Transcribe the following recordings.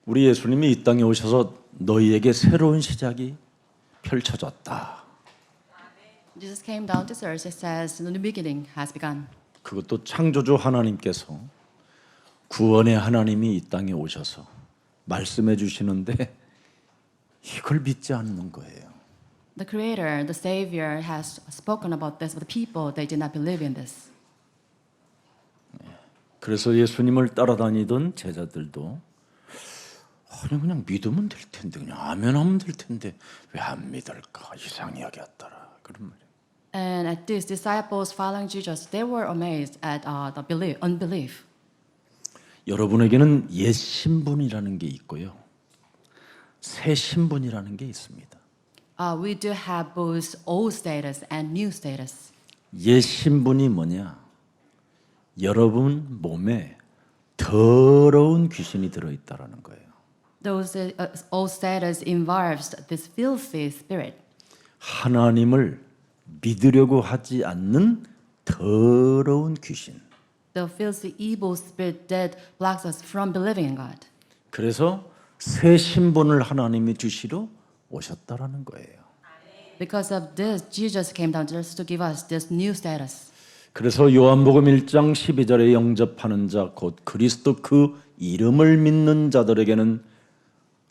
우리 예수님이 이 땅에 오셔서 너희에게 새로운 시작이 펼쳐졌다. Jesus came down to earth. It says, "The new beginning has begun." 그것도 창조주 하나님께서 구원의 하나님이 이 땅에 오셔서 말씀해 주시는데 이걸 믿지 않는 거예요. The Creator, the Savior, has spoken about this, but the people they did not believe in this. 그래서 예수님을 따라다니던 제자들도 아니 그냥 믿으면 될 텐데 그냥 아멘하면 될 텐데 왜 안 믿을까 이상히 여겼더라 그런 말이에요. And at this, disciples following Jesus, they were amazed at the unbelief. 여러분에게는 옛 신분이라는 게 있고요, 새 신분이라는 게 있습니다. We do have both old status and new status. 옛 신분이 뭐냐? 여러분 몸에 더러운 귀신이 들어있다라는 거예요. Those old status involves this filthy spirit. 하나님을 믿으려고 하지 않는 더러운 귀신. The filthy evil spirit that blocks us from believing in God. 그래서 새 신분을 하나님이 주시러 오셨다라는 거예요. Because of this, Jesus came down just to give us this new status. 그래서 요한복음 1장 12절에 영접하는 자 곧 그리스도 그 이름을 믿는 자들에게는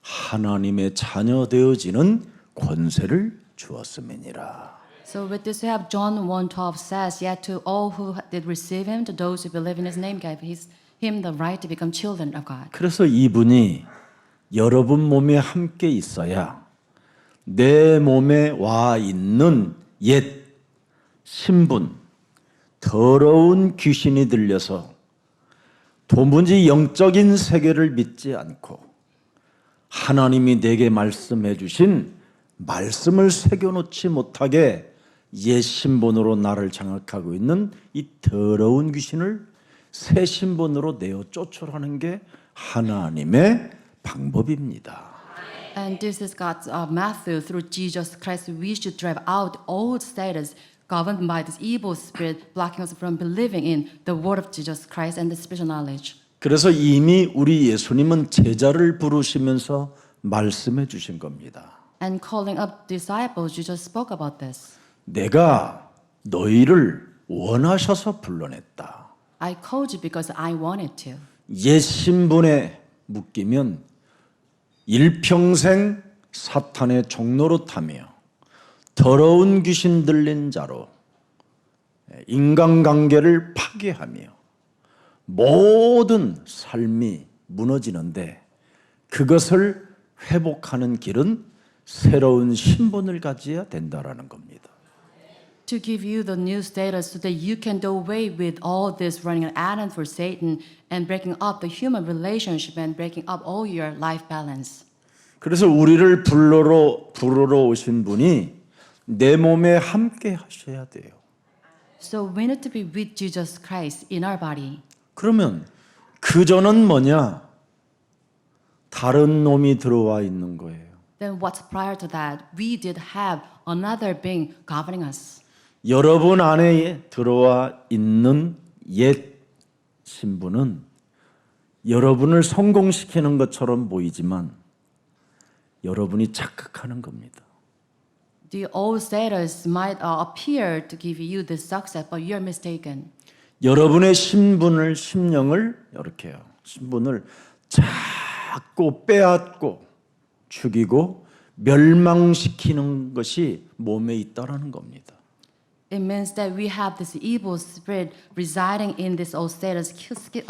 하나님의 자녀 되어지는 권세를 주었음이니라. So with this we have John 1:12 says, "Yet to all who did receive him, to those who believe in his name, gave him the right to become children of God." 그래서 이분이 여러분 몸에 함께 있어야 내 몸에 와 있는 옛 신분, 더러운 귀신이 들려서 도무지 영적인 세계를 믿지 않고 하나님이 내게 말씀해 주신 말씀을 새겨놓지 못하게 옛 신분으로 나를 장악하고 있는 이 더러운 귀신을 새 신분으로 내어 쫓으라는 게 하나님의 방법입니다. And this is God's Matthew through Jesus Christ. We should drive out old status governed by this evil spirit, blocking us from believing in the word of Jesus Christ and the spiritual knowledge. 그래서 이미 우리 예수님은 제자를 부르시면서 말씀해 주신 겁니다. And calling up disciples, Jesus spoke about this. 내가 너희를 원하셔서 불러냈다. I called you because I wanted to. 옛 신분에 묶이면 일평생 사탄의 종노릇하며 더러운 귀신 들린 자로 인간관계를 파괴하며 모든 삶이 무너지는데 그것을 회복하는 길은 새로운 신분을 가져야 된다라는 겁니다. To give you the new status so that you can do away with all this running an errand for Satan and breaking up the human relationship and breaking up all your life balance. 그래서 우리를 부르러 오신 분이 내 몸에 함께 하셔야 돼요. So we need to be with Jesus Christ in our body. 그러면 그 전은 뭐냐? 다른 놈이 들어와 있는 거예요. Then what's prior to that? We did have another being governing us. 여러분 안에 들어와 있는 옛 신분은 여러분을 성공시키는 것처럼 보이지만 여러분이 착각하는 겁니다. The old status might appear to give you this success, but you're mistaken. 여러분의 심령을 이렇게요. 신분을 자꾸 빼앗고 죽이고 멸망시키는 것이 몸에 있다라는 겁니다. It means that we have this evil spirit residing in this old status,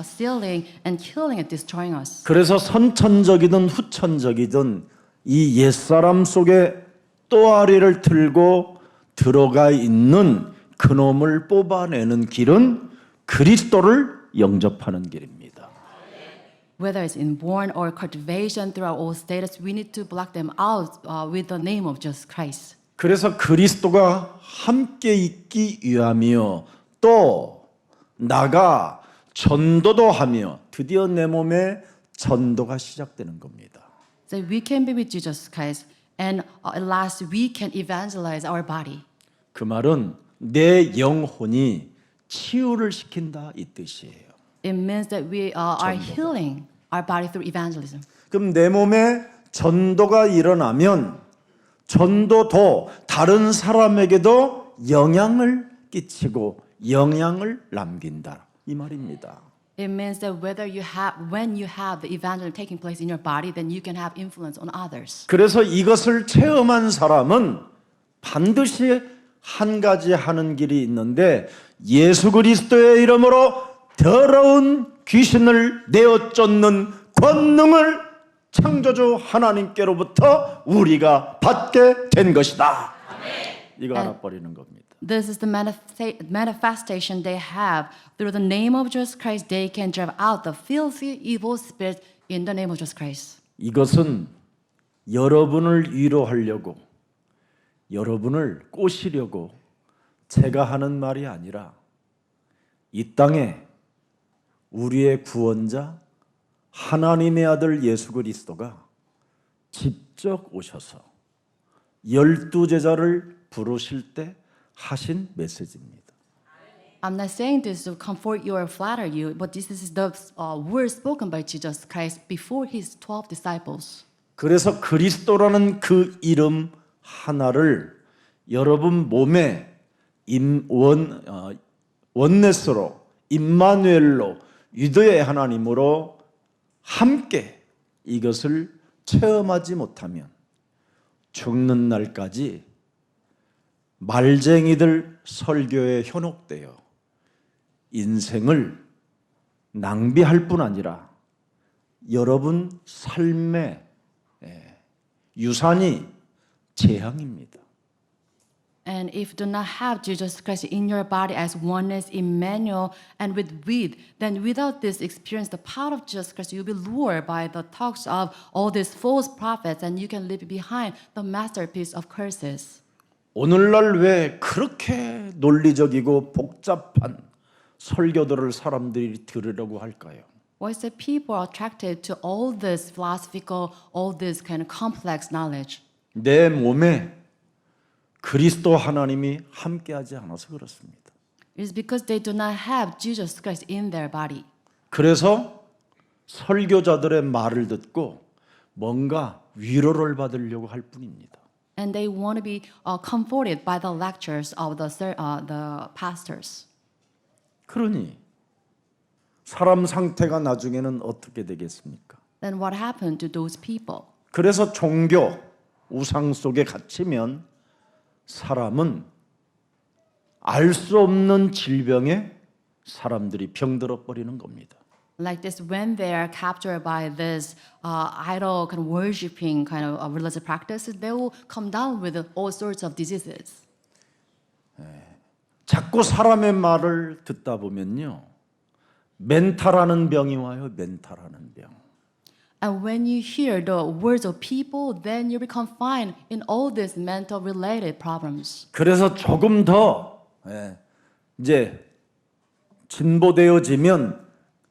stealing and killing and destroying us. 그래서 선천적이든 후천적이든 이 옛사람 속에 또아리를 틀고 들어가 있는 그놈을 뽑아내는 길은 그리스도를 영접하는 길입니다. Whether it's inborn or cultivation through our old status, we need to block them out with the name of Jesus Christ. 그래서 그리스도가 함께 있기 위함이요 또 나가 전도도 하며 드디어 내 몸에 전도가 시작되는 겁니다. So we can be with Jesus Christ, and at last we can evangelize our body. 그 말은 내 영혼이 치유를 시킨다 이 뜻이에요. It means that we are 전도가. healing. our body through evangelism. 그럼 내 몸에 전도가 일어나면 전도도 다른 사람에게도 영향을 끼치고 영향을 남긴다 이 말입니다. It means that when you have the evangelism taking place in your body, then you can have influence on others. 그래서 이것을 체험한 사람은 반드시 한 가지 하는 길이 있는데 예수 그리스도의 이름으로 더러운 귀신을 내어 쫓는 권능을 창조주 하나님께로부터 우리가 받게 된 것이다. 이거 알아버리는 겁니다. This is the manifestation they have. Through the name of Jesus Christ, they can drive out the filthy, evil spirits in the name of Jesus Christ. 이것은 여러분을 위로하려고 여러분을 꼬시려고 제가 하는 말이 아니라 이 땅에 우리의 구원자 하나님의 아들 예수 그리스도가 직접 오셔서 12제자를 부르실 때 하신 메시지입니다. I'm not saying this to comfort you or flatter you, but this is the word spoken by Jesus Christ before his 12 disciples. 그래서 그리스도라는 그 이름 하나를 여러분 몸에 원넷으로 임마누엘로 유대의 하나님으로 함께 이것을 체험하지 못하면 죽는 날까지 말쟁이들 설교에 현혹되어 인생을 낭비할 뿐 아니라 여러분 삶의 유산이 재앙입니다. And if you do not have Jesus Christ in your body as oneness, Emmanuel, and then without this experience, the power of Jesus Christ, you'll be lured by the talks of all these false prophets, and you can leave behind the masterpiece of curses. 오늘날 왜 그렇게 논리적이고 복잡한 설교들을 사람들이 들으려고 할까요? Why is that people are attracted to all this philosophical, all this kind of complex knowledge? 내 몸에 그리스도 하나님이 함께하지 않아서 그렇습니다. It's because they do not have Jesus Christ in their body. 그래서 설교자들의 말을 듣고 뭔가 위로를 받으려고 할 뿐입니다. And they want to be comforted by the lectures of the pastors. 그러니 사람 상태가 나중에는 어떻게 되겠습니까? Then what happened to those people? 그래서 종교, 우상 속에 갇히면 사람은 알 수 없는 질병에 사람들이 병들어 버리는 겁니다. Like this, when they are captured by this idol kind of worshiping kind of religious practices, they will come down with all sorts of diseases. 자꾸 사람의 말을 듣다 보면요, 멘탈하는 병이 와요. 멘탈하는 병. And when you hear the words of people, then you become confined in all these mental related problems. 그래서 조금 더 이제 진보되어지면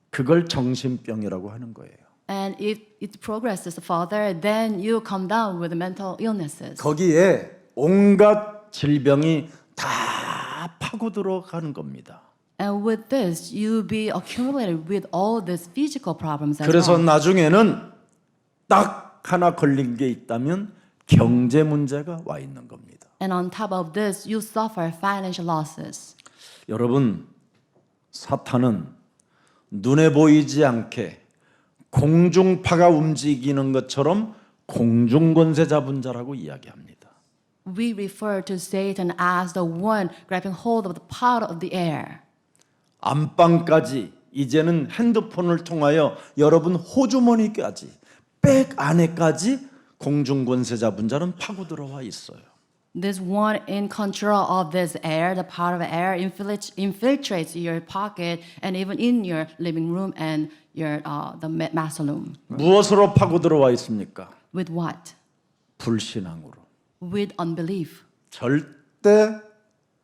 그걸 정신병이라고 하는 거예요. And if it progresses further, then you come down with mental illnesses. 거기에 온갖 질병이 다 파고 들어가는 겁니다. And with this, you'll be accumulated with all these physical problems as 그래서 well. 나중에는 딱 하나 걸린 게 있다면 경제 문제가 와 있는 겁니다. And on top of this, you suffer financial losses. 여러분, 사탄은 눈에 보이지 않게 공중파가 움직이는 것처럼 공중권세 잡은 자라고 이야기합니다. We refer to Satan as the one grabbing hold of the power of the air. 안방까지 이제는 핸드폰을 통하여 여러분 호주머니까지 백 안에까지 공중권세 잡은 자는 파고 들어와 있어요. This one in control of this air, the power of air, infiltrates your pocket and even in your living room and your the master room. 무엇으로 파고 들어와 있습니까? With what? 불신앙으로. With unbelief. 절대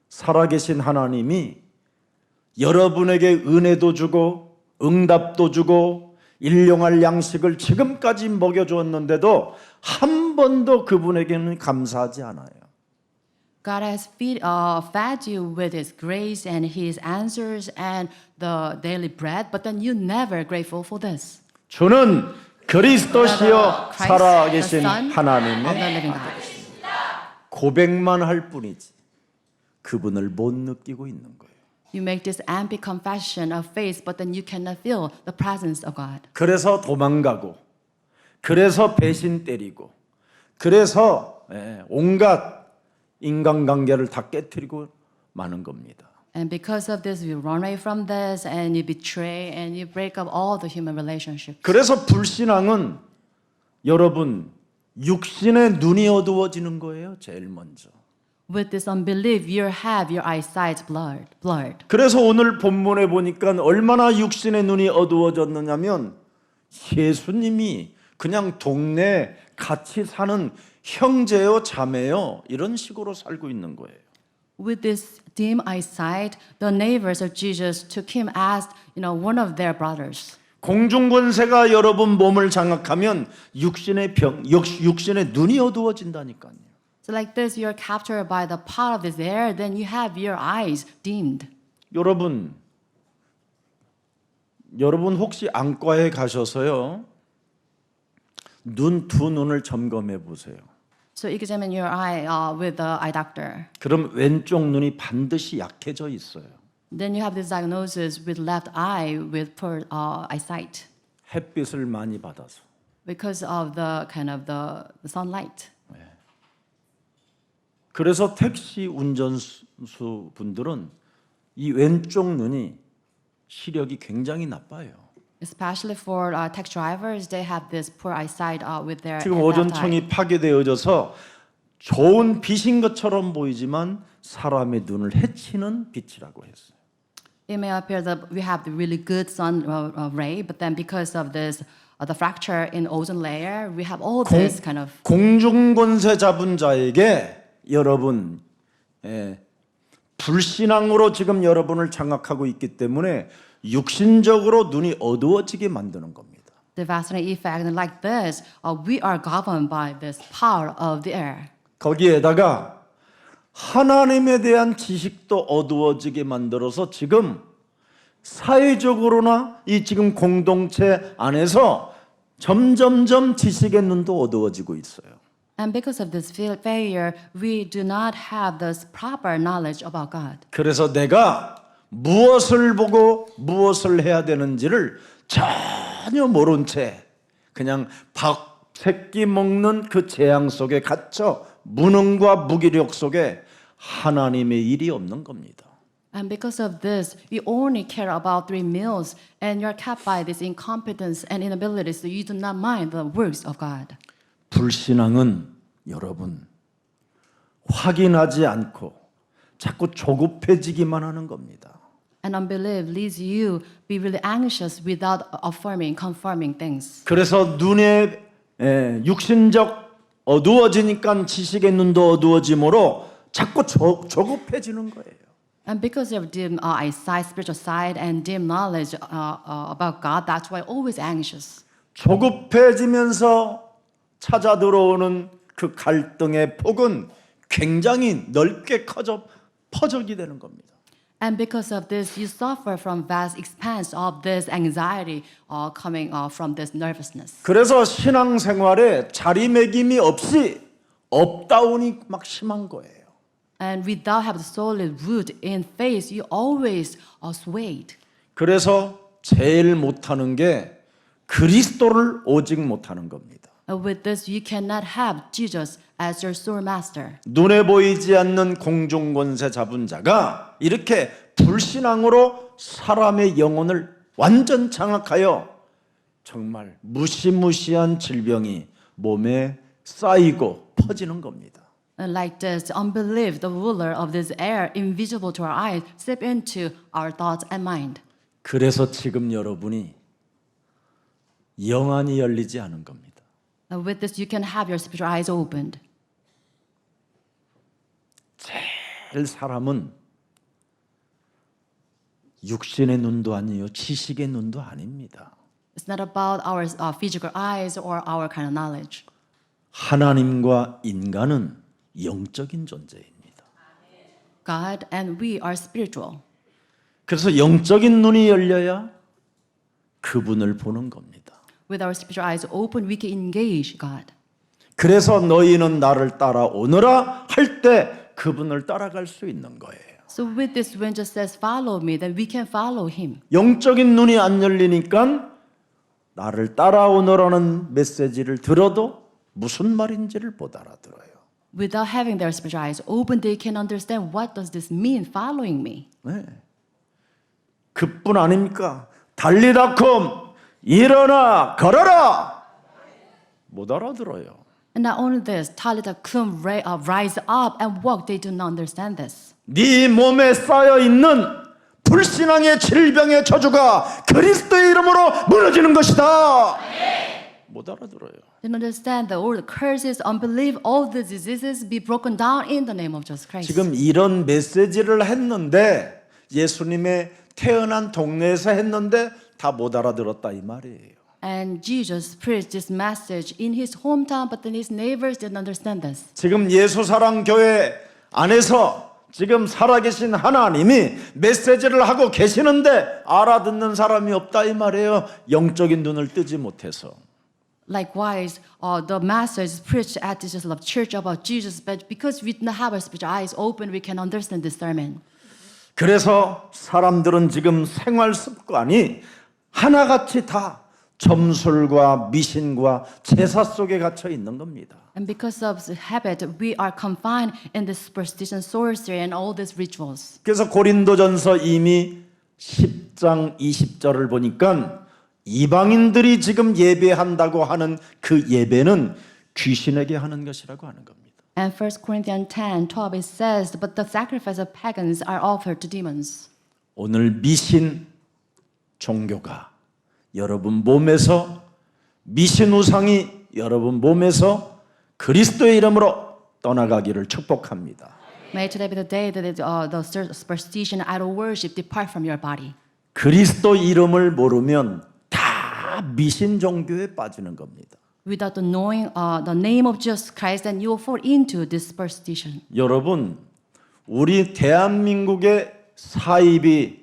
살아계신 하나님이 여러분에게 은혜도 주고 응답도 주고 일용할 양식을 지금까지 먹여주었는데도 한 번도 그분에게는 감사하지 않아요. God has fed you with His grace and His answers and the daily bread, but then you're never grateful for this. 주는 그리스도시여 Christ, 살아계신 the Son of the 하나님의 living God. 고백만 할 뿐이지 그분을 못 느끼고 있는 거예요. You make this empty confession of faith, but then you cannot feel the presence of God. 그래서 도망가고, 그래서 배신 때리고, 그래서 온갖 인간관계를 다 깨뜨리고 마는 겁니다. And because of this, you run away from this, and you betray, and you break up all the human relationships. 그래서 불신앙은 여러분 육신의 눈이 어두워지는 거예요. 제일 먼저. With this unbelief, you have your eyesight blurred. 그래서 오늘 본문에 보니까 얼마나 육신의 눈이 어두워졌느냐면 예수님이 그냥 동네에 같이 사는 형제요 자매요 이런 식으로 살고 있는 거예요. With this dim eyesight, the neighbors of Jesus took him as, one of their brothers. 공중권세가 여러분 몸을 장악하면 육신의 눈이 어두워진다니까요. So like this, you're captured by the power of this air, then you have your eyes dimmed. 여러분 혹시 안과에 가셔서요 두 눈을 점검해 보세요. So examine your eye with the eye doctor. 그럼 왼쪽 눈이 반드시 약해져 있어요. Then you have this diagnosis with left eye with poor eyesight 햇빛을 많이 받아서. because of the the sunlight. 그래서 택시 운전수 분들은 이 왼쪽 눈이 시력이 굉장히 나빠요. Especially for taxi drivers, they have this poor eyesight with their 지금 left eye. 오존청이 파괴되어져서 좋은 빛인 것처럼 보이지만 사람의 눈을 해치는 빛이라고 했어요. It may appear that we have the really good sun ray, but then because of this, the fracture in ozone layer, we have all this kind of. 공중권세 잡은 자에게 여러분 불신앙으로 지금 여러분을 장악하고 있기 때문에 육신적으로 눈이 어두워지게 만드는 겁니다. Devastating effect, and like this, we are governed by this power of the air. 거기에다가 하나님에 대한 지식도 어두워지게 만들어서 지금 사회적으로나 이 지금 공동체 안에서 점점점 지식의 눈도 어두워지고 있어요. And because of this failure, we do not have this proper knowledge about God. 그래서 내가 무엇을 보고 무엇을 해야 되는지를 전혀 모른 채 그냥 밥 새끼 먹는 그 재앙 속에 갇혀 무능과 무기력 속에 하나님의 일이 없는 겁니다. And because of this, you only care about 3 meals, and you're kept by this incompetence and inability, so you do not mind the works of God. 불신앙은 여러분 확인하지 않고 자꾸 조급해지기만 하는 겁니다. And unbelief leads you be really anxious without affirming, confirming things. 그래서 눈에 육신적 어두워지니까 지식의 눈도 어두워지므로 자꾸 조급해지는 거예요. And because of dim eyesight, spiritual sight, and dim knowledge about God, that's why always anxious. 조급해지면서 찾아 들어오는 그 갈등의 폭은 굉장히 넓게 퍼져게 되는 겁니다. And because of this, you suffer from vast expanse of this anxiety coming from this nervousness. 그래서 신앙생활에 자리매김이 없이 업다운이 막 심한 거예요. And without having solid root in faith, you always are swayed. 그래서 제일 못하는 게 그리스도를 오직 못하는 겁니다. And with this, you cannot have Jesus as your soul master. 눈에 보이지 않는 공중권세 잡은 자가 이렇게 불신앙으로 사람의 영혼을 완전 장악하여 정말 무시무시한 질병이 몸에 쌓이고 퍼지는 겁니다. And like this, unbelief, the ruler of this air, invisible to our eyes, slip into our thoughts and mind. 그래서 지금 여러분이 영안이 열리지 않은 겁니다. And with this, you can have your spiritual eyes opened. 제일 사람은 육신의 눈도 아니요 지식의 눈도 아닙니다. It's not about our physical eyes or our kind of knowledge. 하나님과 인간은 영적인 존재입니다. God and we are spiritual. 그래서 영적인 눈이 열려야 그분을 보는 겁니다. with our spiritual eyes open, we can engage God. 그래서 너희는 나를 따라오너라 할 때 그분을 따라갈 수 있는 거예요. So with this, when Jesus says, follow me, then we can follow him. 영적인 눈이 안 열리니까 나를 따라오너라는 메시지를 들어도 무슨 말인지를 못 알아들어요. Without having their spiritual eyes open, they can understand what does this mean, following me. 네. 그뿐 아닙니까? 달리다콤 일어나 걸어라 못 알아들어요. And not only this, Talitha kum, rise up and walk. They do not understand this. 네 몸에 쌓여 있는 불신앙의 질병의 저주가 그리스도의 이름으로 무너지는 것이다. 못 알아들어요. They don't understand that all the curses, unbelief, all the diseases be broken down in the name of Jesus Christ. 지금 이런 메시지를 했는데 예수님의 태어난 동네에서 했는데 다 못 알아들었다 이 말이에요. And Jesus preached this message in his hometown, but then his neighbors didn't understand this. 지금 예수사랑 교회 안에서 지금 살아계신 하나님이 메시지를 하고 계시는데 알아듣는 사람이 없다 이 말이에요. 영적인 눈을 뜨지 못해서. Likewise, the message preached at this love church about Jesus, but because we do not have our spiritual eyes open, we can understand this sermon. 그래서 사람들은 지금 생활 습관이 하나같이 다 점술과 미신과 제사 속에 갇혀 있는 겁니다. And because of the habit, we are confined in this superstition, sorcery, and all these rituals. 그래서 고린도전서 이미 10장 20절을 보니까 이방인들이 지금 예배한다고 하는 그 예배는 귀신에게 하는 것이라고 하는 겁니다. And 1 Corinthians 10:12 it says, but the sacrifice of pagans are offered to demons. 오늘 미신 종교가 여러분 몸에서 미신 우상이 여러분 몸에서 그리스도의 이름으로 떠나가기를 축복합니다. May today be the day that the superstition, idol worship depart from your body. 그리스도 이름을 모르면 다 미신 종교에 빠지는 겁니다. Without the knowing the name of Jesus Christ, then you will fall into this superstition. 여러분, 우리 대한민국의 사입이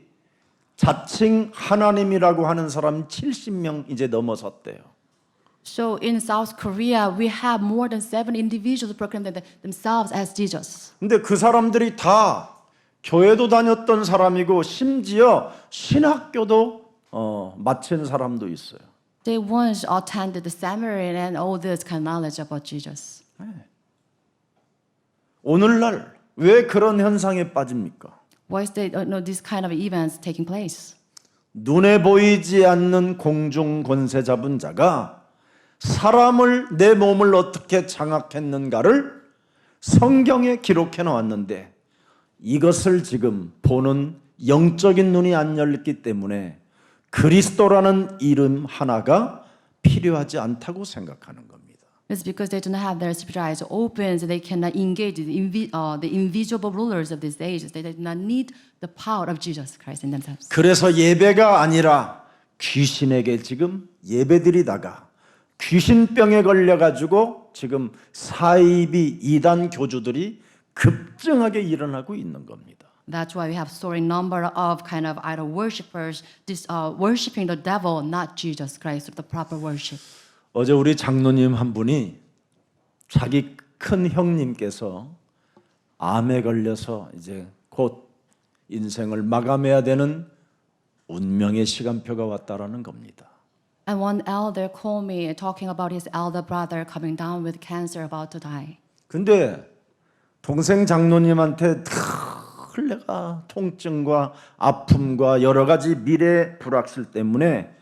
자칭 하나님이라고 하는 사람 70명 이제 넘어섰대요. So in South Korea, we have more than 7 individuals who proclaim themselves as Jesus. 근데 그 사람들이 다 교회도 다녔던 사람이고 심지어 신학교도 마친 사람도 있어요. They once attended the seminary and all this kind of knowledge about Jesus. 오늘날 왜 그런 현상에 빠집니까? Why is this kind of events taking place? 눈에 보이지 않는 공중 권세 잡은 자가 사람을 내 몸을 어떻게 장악했는가를 성경에 기록해 놓았는데 이것을 지금 보는 영적인 눈이 안 열렸기 때문에 그리스도라는 이름 하나가 필요하지 않다고 생각하는 겁니다. It's because they do not have their spiritual eyes open, so they cannot engage the invisible rulers of these ages. They do not need the power of Jesus Christ in themselves. 그래서 예배가 아니라 귀신에게 지금 예배드리다가 귀신병에 걸려가지고 지금 사이비 이단 교주들이 급증하게 일어나고 있는 겁니다. That's why we have soaring number of kind of idol worshippers, worshiping the devil, not Jesus Christ, the proper worship. 어제 우리 장로님 한 분이 자기 큰 형님께서 암에 걸려서 이제 곧 인생을 마감해야 되는 운명의 시간표가 왔다라는 겁니다. And one elder called me talking about his elder brother coming down with cancer, about to die. 근데 동생 장로님한테 내가 통증과 아픔과 여러 가지 미래 불확실 때문에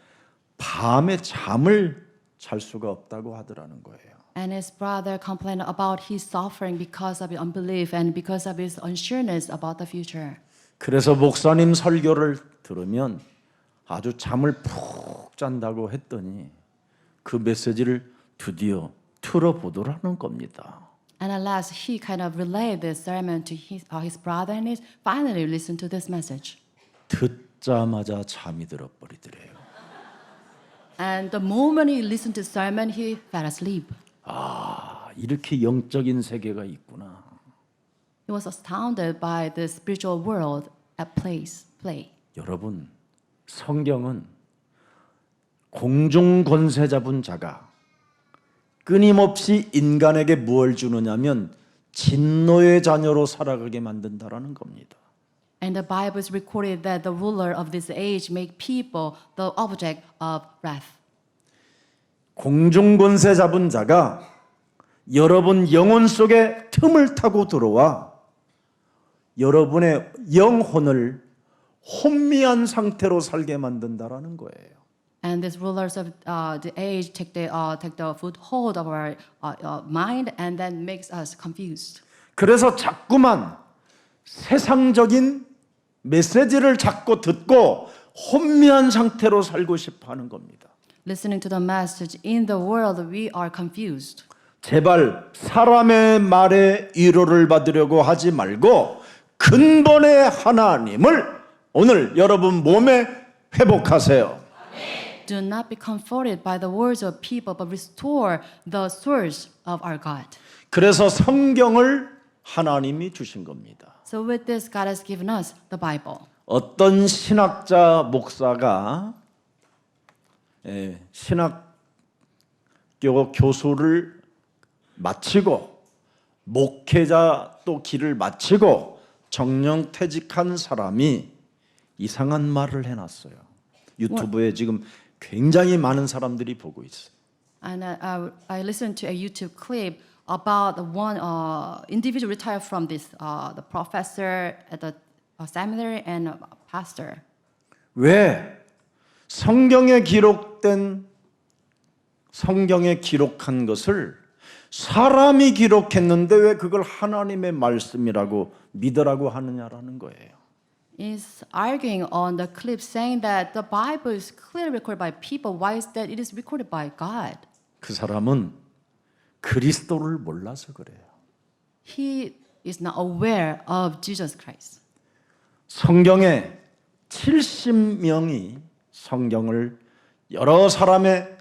밤에 잠을 잘 수가 없다고 하더라는 거예요. And his brother complained about his suffering because of his unbelief and because of his unsureness about the future. 그래서 목사님 설교를 들으면 아주 잠을 푹 잔다고 했더니 그 메시지를 드디어 틀어보더라는 겁니다. And at last, he kind of relayed this sermon to his brother, and he finally listened to this message. 듣자마자 잠이 들어버리더래요. And the moment he listened to the sermon, he fell asleep. 아, 이렇게 영적인 세계가 있구나. He was astounded by the spiritual world at play. 여러분, 성경은 공중 권세 잡은 자가 끊임없이 인간에게 무엇을 주느냐면 진노의 자녀로 살아가게 만든다라는 겁니다. And the Bible is recorded that the ruler of this age make people the object of wrath. 공중 권세 잡은 자가 여러분 영혼 속에 틈을 타고 들어와 여러분의 영혼을 혼미한 상태로 살게 만든다라는 거예요. And these rulers of the age take the foothold of our mind and then makes us confused. 그래서 자꾸만 세상적인 메시지를 자꾸 듣고 혼미한 상태로 살고 싶어 하는 겁니다. Listening to the message in the world, we are confused. 제발 사람의 말에 위로를 받으려고 하지 말고 근본의 하나님을 오늘 여러분 몸에 회복하세요. Do not be comforted by the words of people, but restore the source of our God. 그래서 성경을 하나님이 주신 겁니다. So with this, God has given us the Bible. 어떤 신학자 목사가 신학교 교수를 마치고 목회자 또 길을 마치고 정령 퇴직한 사람이 이상한 말을 해놨어요. 유튜브에 지금 굉장히 많은 사람들이 보고 있어요. And I listened to a YouTube clip about one individual retired from this, the professor at the seminary and pastor. 왜 성경에 기록한 것을 사람이 기록했는데 왜 그걸 하나님의 말씀이라고 믿으라고 하느냐라는 거예요. Is arguing on the clip saying that the Bible is clearly recorded by people. Why is that it is recorded by God? 그 사람은 그리스도를 몰라서 그래요. He is not aware of Jesus Christ. 성경에 70명이 성경을 여러 사람의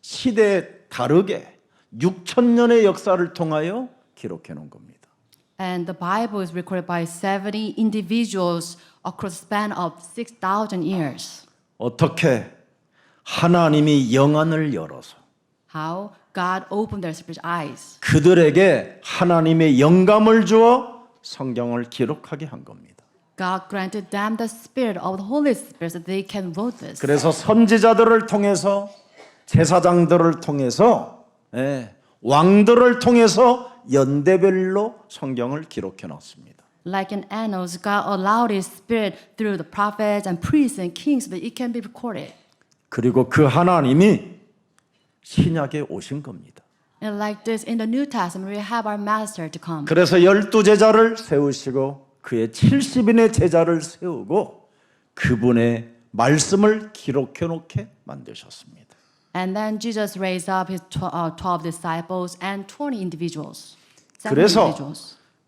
시대에 다르게 6,000년의 역사를 통하여 기록해 놓은 겁니다. And the Bible is recorded by 70 individuals across the span of 6,000 years. 어떻게 하나님이 영안을 열어서 How God opened their spiritual eyes. 그들에게 하나님의 영감을 주어 성경을 기록하게 한 겁니다. God granted them the spirit of the Holy Spirit so they can write this. 그래서 선지자들을 통해서 제사장들을 통해서 왕들을 통해서 연대별로 성경을 기록해 놨습니다. Like in annals, God allowed His Spirit through the prophets and priests and kings so that it can be recorded. 그리고 그 하나님이 신약에 오신 겁니다. And like this, in the New Testament, we have our Master to come. 그래서 12제자를 세우시고 그의 70인의 제자를 세우고 그분의 말씀을 기록해 놓게 만드셨습니다. And then Jesus raised up His 12 disciples and 20 individuals. 그래서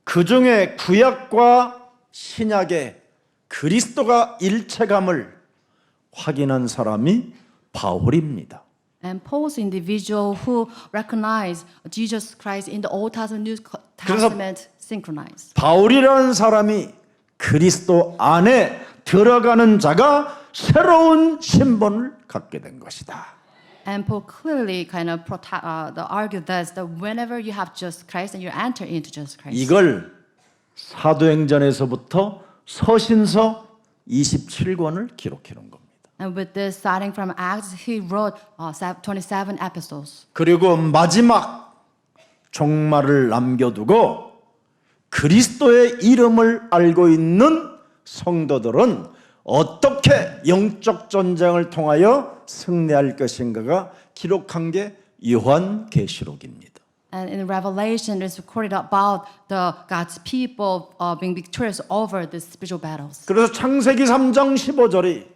그 중에 구약과 신약의 그리스도가 일체감을 확인한 사람이 바울입니다. And Paul's individual who recognized Jesus Christ in the Old Testament, New Testament synchronized. 바울이라는 사람이 그리스도 안에 들어가는 자가 새로운 신분을 갖게 된 것이다. And Paul clearly kind of argued that whenever you have Jesus Christ and you enter into Jesus Christ. 이걸 사도행전에서부터 서신서 27권을 기록해 놓은 겁니다. And with this, starting from Acts, he wrote 27 epistles. 그리고 마지막 종말을 남겨두고 그리스도의 이름을 알고 있는 성도들은 어떻게 영적 전쟁을 통하여 승리할 것인가가 기록한 게 요한계시록입니다. And in Revelation, it's recorded about the God's people being victorious over the spiritual battles. 그래서 창세기 3장 15절이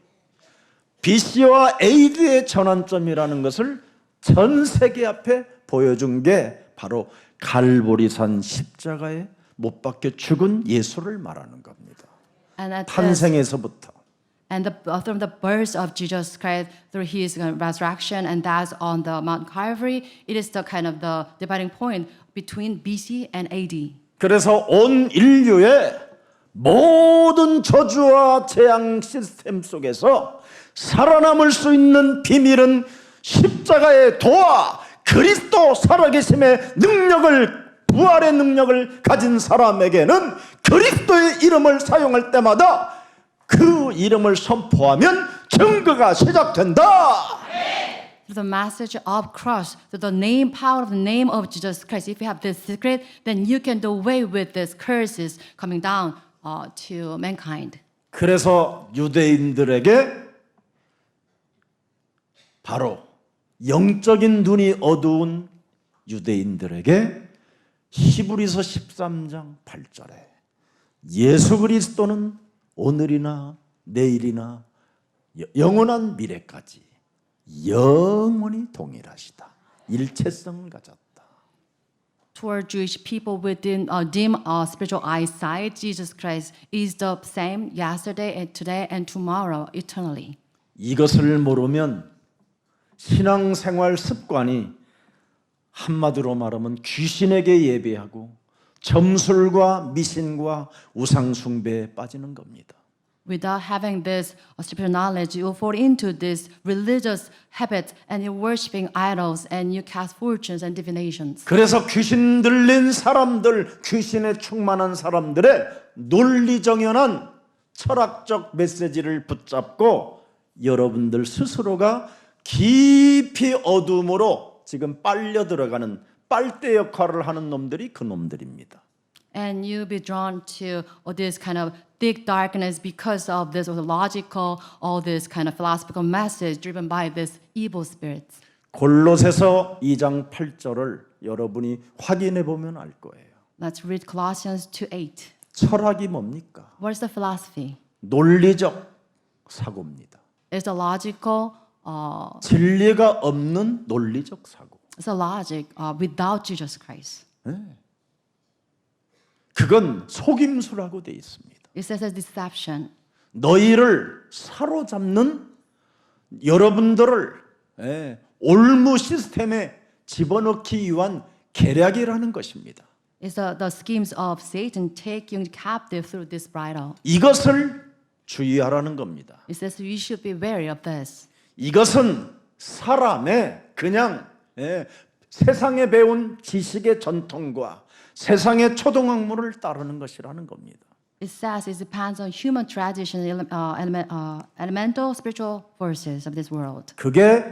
BC와 AD의 전환점이라는 것을 전 세계 앞에 보여준 게 바로 갈보리산 십자가에 못 박혀 죽은 예수를 말하는 겁니다. And at this, 탄생에서부터. and from the birth of Jesus Christ through His resurrection and that's on the Mount Calvary, it is the kind of the dividing point between BC and AD. 그래서 온 인류의 모든 저주와 재앙 시스템 속에서 살아남을 수 있는 비밀은 십자가의 도와 그리스도 살아계심의 능력을, 부활의 능력을 가진 사람에게는 그리스도의 이름을 사용할 때마다 그 이름을 선포하면 증거가 시작된다. The message of cross, so the name, power of the name of Jesus Christ. If you have this secret, then you can do away with these curses coming down to mankind. 그래서 유대인들에게 바로 영적인 눈이 어두운 유대인들에게 히브리서 13장 8절에 예수 그리스도는 오늘이나 내일이나 영원한 미래까지 영원히 동일하시다. 일체성을 가졌다. Toward Jewish people within dim spiritual eyesight, Jesus Christ is the same yesterday and today and tomorrow eternally. 이것을 모르면 신앙생활 습관이 한마디로 말하면 귀신에게 예배하고 점술과 미신과 우상숭배에 빠지는 겁니다. Without having this spiritual knowledge, you will fall into this religious habit and you're worshiping idols and you cast fortunes and divinations. 그래서 귀신 들린 사람들, 귀신에 충만한 사람들의 논리정연한 철학적 메시지를 붙잡고 여러분들 스스로가 깊이 어둠으로 지금 빨려 들어가는 빨대 역할을 하는 놈들이 그 놈들입니다. And you'll be drawn to this kind of thick darkness because of this logical, all this kind of philosophical message driven by this evil spirits. 골로새서 2장 8절을 여러분이 확인해 보면 알 거예요. Let's read Colossians 2:8. 철학이 뭡니까? What is the philosophy? 논리적 사고입니다. It's the logical, 진리가 없는 논리적 사고. it's a logic without Jesus Christ. 그건 속임수라고 돼 있습니다. It says a deception. 너희를 사로잡는 여러분들을 올무 시스템에 집어넣기 위한 계략이라는 것입니다. It's the schemes of Satan taking you captive through this bridle. 이것을 주의하라는 겁니다. It says we should be wary of this. 이것은 사람의 그냥 세상에 배운 지식의 전통과 세상의 초등학문을 따르는 것이라는 겁니다. It says it depends on human tradition, elemental spiritual forces of this world. 그게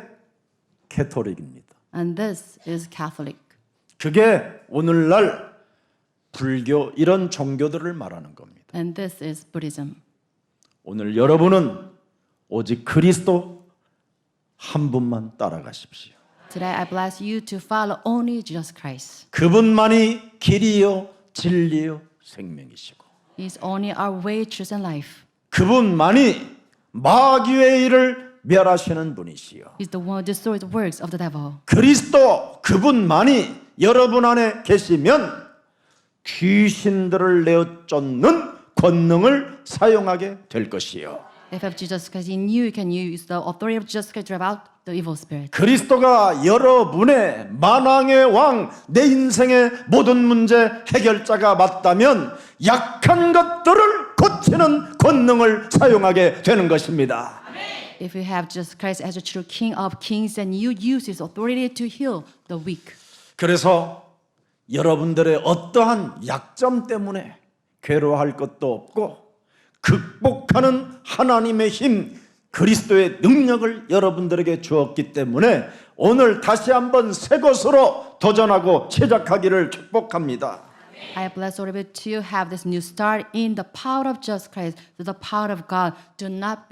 캐톨릭입니다. And this is Catholic. 그게 오늘날 불교 이런 종교들을 말하는 겁니다. And this is Buddhism. 오늘 여러분은 오직 그리스도 한 분만 따라가십시오. Today I bless you to follow only Jesus Christ. 그분만이 길이요 진리요 생명이시고 He's only our way, truth, and life. 그분만이 마귀의 일을 멸하시는 분이시요. He's the one who destroys the works of the devil. 그리스도 그분만이 여러분 안에 계시면 귀신들을 내어 쫓는 권능을 사용하게 될 것이요. If you have Jesus Christ in you, you can use the authority of Jesus Christ to drive out the evil spirit. 그리스도가 여러분의 만왕의 왕, 내 인생의 모든 문제 해결자가 맞다면 약한 것들을 고치는 권능을 사용하게 되는 것입니다. If you have Jesus Christ as a true King of kings, then you use His authority to heal the weak. 그래서 여러분들의 어떠한 약점 때문에 괴로워할 것도 없고 극복하는 하나님의 힘, 그리스도의 능력을 여러분들에게 주었기 때문에 오늘 다시 한번 새 것으로 도전하고 시작하기를 축복합니다. I bless all of you to have this new start in the power of Jesus Christ, through the power of God. Do not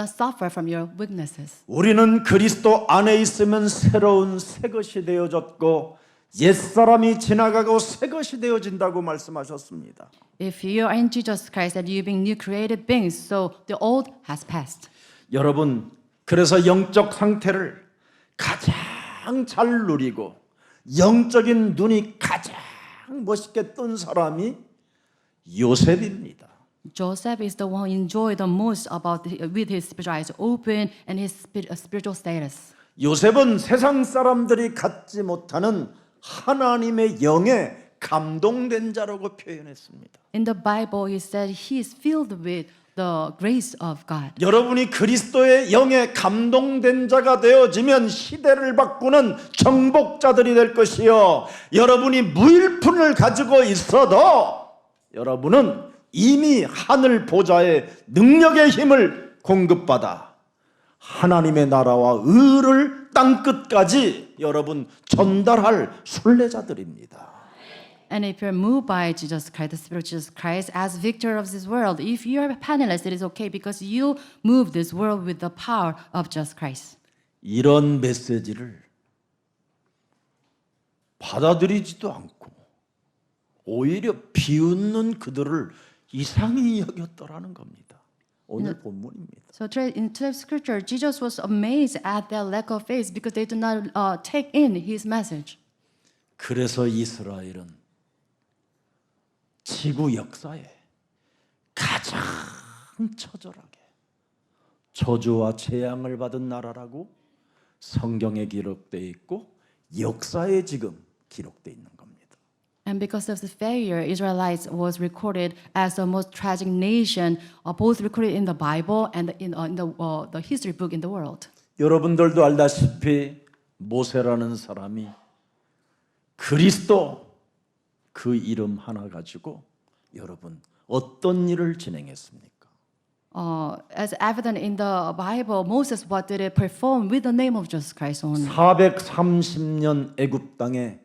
suffer from your weaknesses. 우리는 그리스도 안에 있으면 새로운 새 것이 되어졌고 옛사람이 지나가고 새 것이 되어진다고 말씀하셨습니다. If you are in Jesus Christ, that you being new created beings, so the old has passed. 여러분, 그래서 영적 상태를 가장 잘 누리고 영적인 눈이 가장 멋있게 뜬 사람이 요셉입니다. Joseph is the one who enjoyed the most with his spiritual eyes open and his spiritual status. 요셉은 세상 사람들이 갖지 못하는 하나님의 영에 감동된 자라고 표현했습니다. In the Bible, he said he is filled with the grace of God. 여러분이 그리스도의 영에 감동된 자가 되어지면 시대를 바꾸는 정복자들이 될 것이요. 여러분이 무일푼을 가지고 있어도 여러분은 이미 하늘 보좌의 능력의 힘을 공급받아 하나님의 나라와 의를 땅끝까지 여러분 전달할 순례자들입니다. And if you're moved by Jesus Christ, the Spirit of Jesus Christ, as victor of this world, if you're penniless, it is okay because you move this world with the power of Jesus Christ. 이런 메시지를 받아들이지도 않고 오히려 비웃는 그들을 이상히 여겼더라는 겁니다. 오늘 본문입니다. So in today's scripture, Jesus was amazed at their lack of faith because they did not take in his message. 그래서 이스라엘은 지구 역사에 가장 처절하게 저주와 재앙을 받은 나라라고 성경에 기록되어 있고 역사에 지금 기록되어 있는 겁니다. And because of the failure, Israelites was recorded as the most tragic nation, both recorded in the Bible and in the history book in the world. 여러분들도 알다시피 모세라는 사람이 그리스도 그 이름 하나 가지고 여러분 어떤 일을 진행했습니까? As evident in the Bible, Moses, what did he perform with the name of Jesus Christ only? 430년 애굽 땅에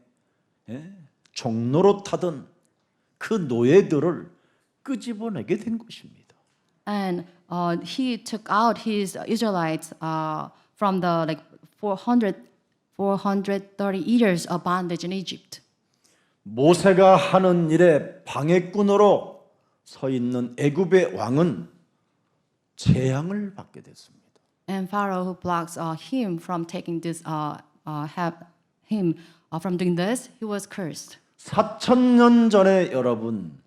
종로로 타던 그 노예들을 끄집어내게 된 것입니다. And he took out his Israelites from the 430 years of bondage in Egypt. 모세가 하는 일에 방해꾼으로 서 있는 애굽의 왕은 재앙을 받게 됐습니다. And Pharaoh, who blocks him from taking this, have him from doing this, he was cursed. 4,000년 전에 여러분,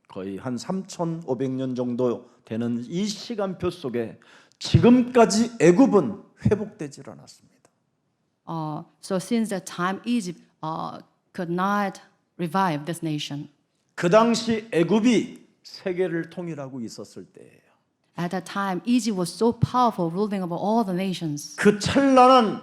거의 한 3,500년 정도 되는 이 시간표 속에 지금까지 애굽은 회복되질 않았습니다. So since that time, Egypt could not revive this nation. 그 당시 애굽이 세계를 통일하고 있었을 때예요. At that time, Egypt was so powerful, ruling over all the nations. 그 찬란한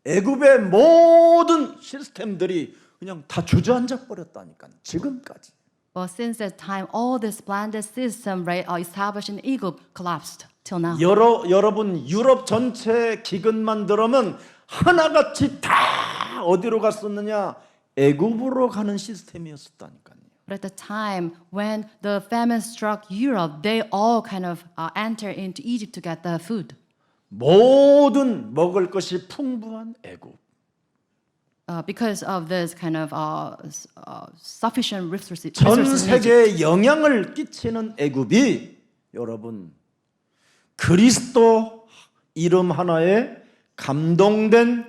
애굽의 모든 시스템들이 그냥 다 주저앉아 버렸다니까 지금까지. But since that time, all the splendid system established in Egypt collapsed till now. 여러분 유럽 전체 기근만 들으면 하나같이 다 어디로 갔었느냐? 애굽으로 가는 시스템이었었다니까요. But at the time when the famine struck Europe, they all kind of enter into Egypt to get the food. 모든 먹을 것이 풍부한 애굽. Because of this kind of sufficient resources. 전 in Egypt. 세계에 영향을 끼치는 애굽이 여러분 그리스도 이름 하나에 감동된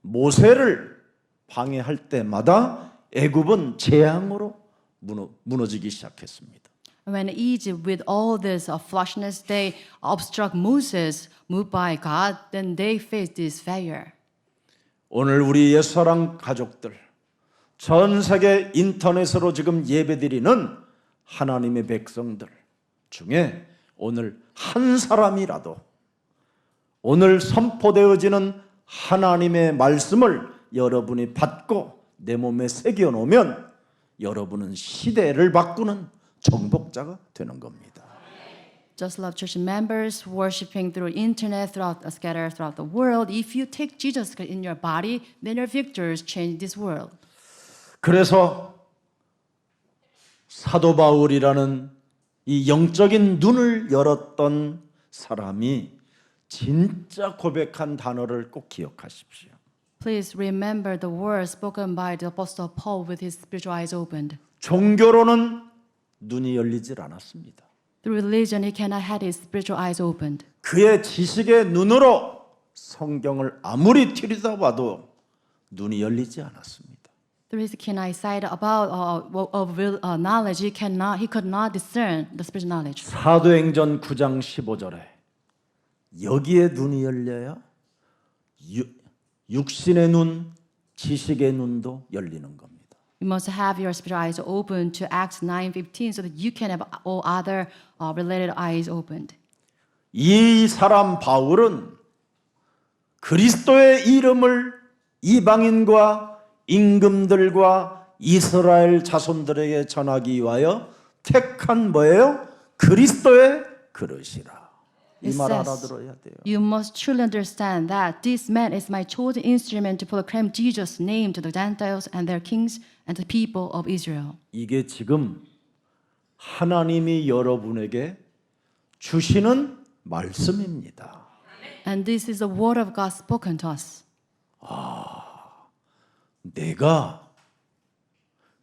모세를 방해할 때마다 애굽은 재앙으로 무너지기 시작했습니다. When Egypt, with all this foolishness, they obstruct Moses, moved by God, then they face this failure. 오늘 우리 옛사랑 가족들, 전 세계 인터넷으로 지금 예배드리는 하나님의 백성들 중에 오늘 한 사람이라도 오늘 선포되어지는 하나님의 말씀을 여러분이 받고 내 몸에 새겨 놓으면 여러분은 시대를 바꾸는 정복자가 되는 겁니다. Just Love Church members worshiping through internet, scattered throughout the world. If you take Jesus in your body, then your victors change this world. 그래서 사도 바울이라는 이 영적인 눈을 열었던 사람이 진짜 고백한 단어를 꼭 기억하십시오. Please remember the words spoken by the Apostle Paul with his spiritual eyes opened. 종교로는 눈이 열리질 않았습니다. Through religion, he cannot have his spiritual eyes opened. 그의 지식의 눈으로 성경을 아무리 들여다봐도 눈이 열리지 않았습니다. Through his keen eyesight about knowledge, he could not discern the spiritual knowledge. 사도행전 9장 15절에 여기에 눈이 열려야 육신의 눈, 지식의 눈도 열리는 겁니다. You must have your spiritual eyes open to Acts 9:15 so that you can have all other related eyes opened. 이 사람 바울은 그리스도의 이름을 이방인과 임금들과 이스라엘 자손들에게 전하기 위하여 택한 뭐예요? 그리스도의 그릇이라. 이 말 It says, 알아들어야 돼요. You must truly understand that this man is my chosen instrument to proclaim Jesus' name to the Gentiles and their kings and the people of Israel. 이게 지금 하나님이 여러분에게 주시는 말씀입니다. And this is the word of God spoken to us. 내가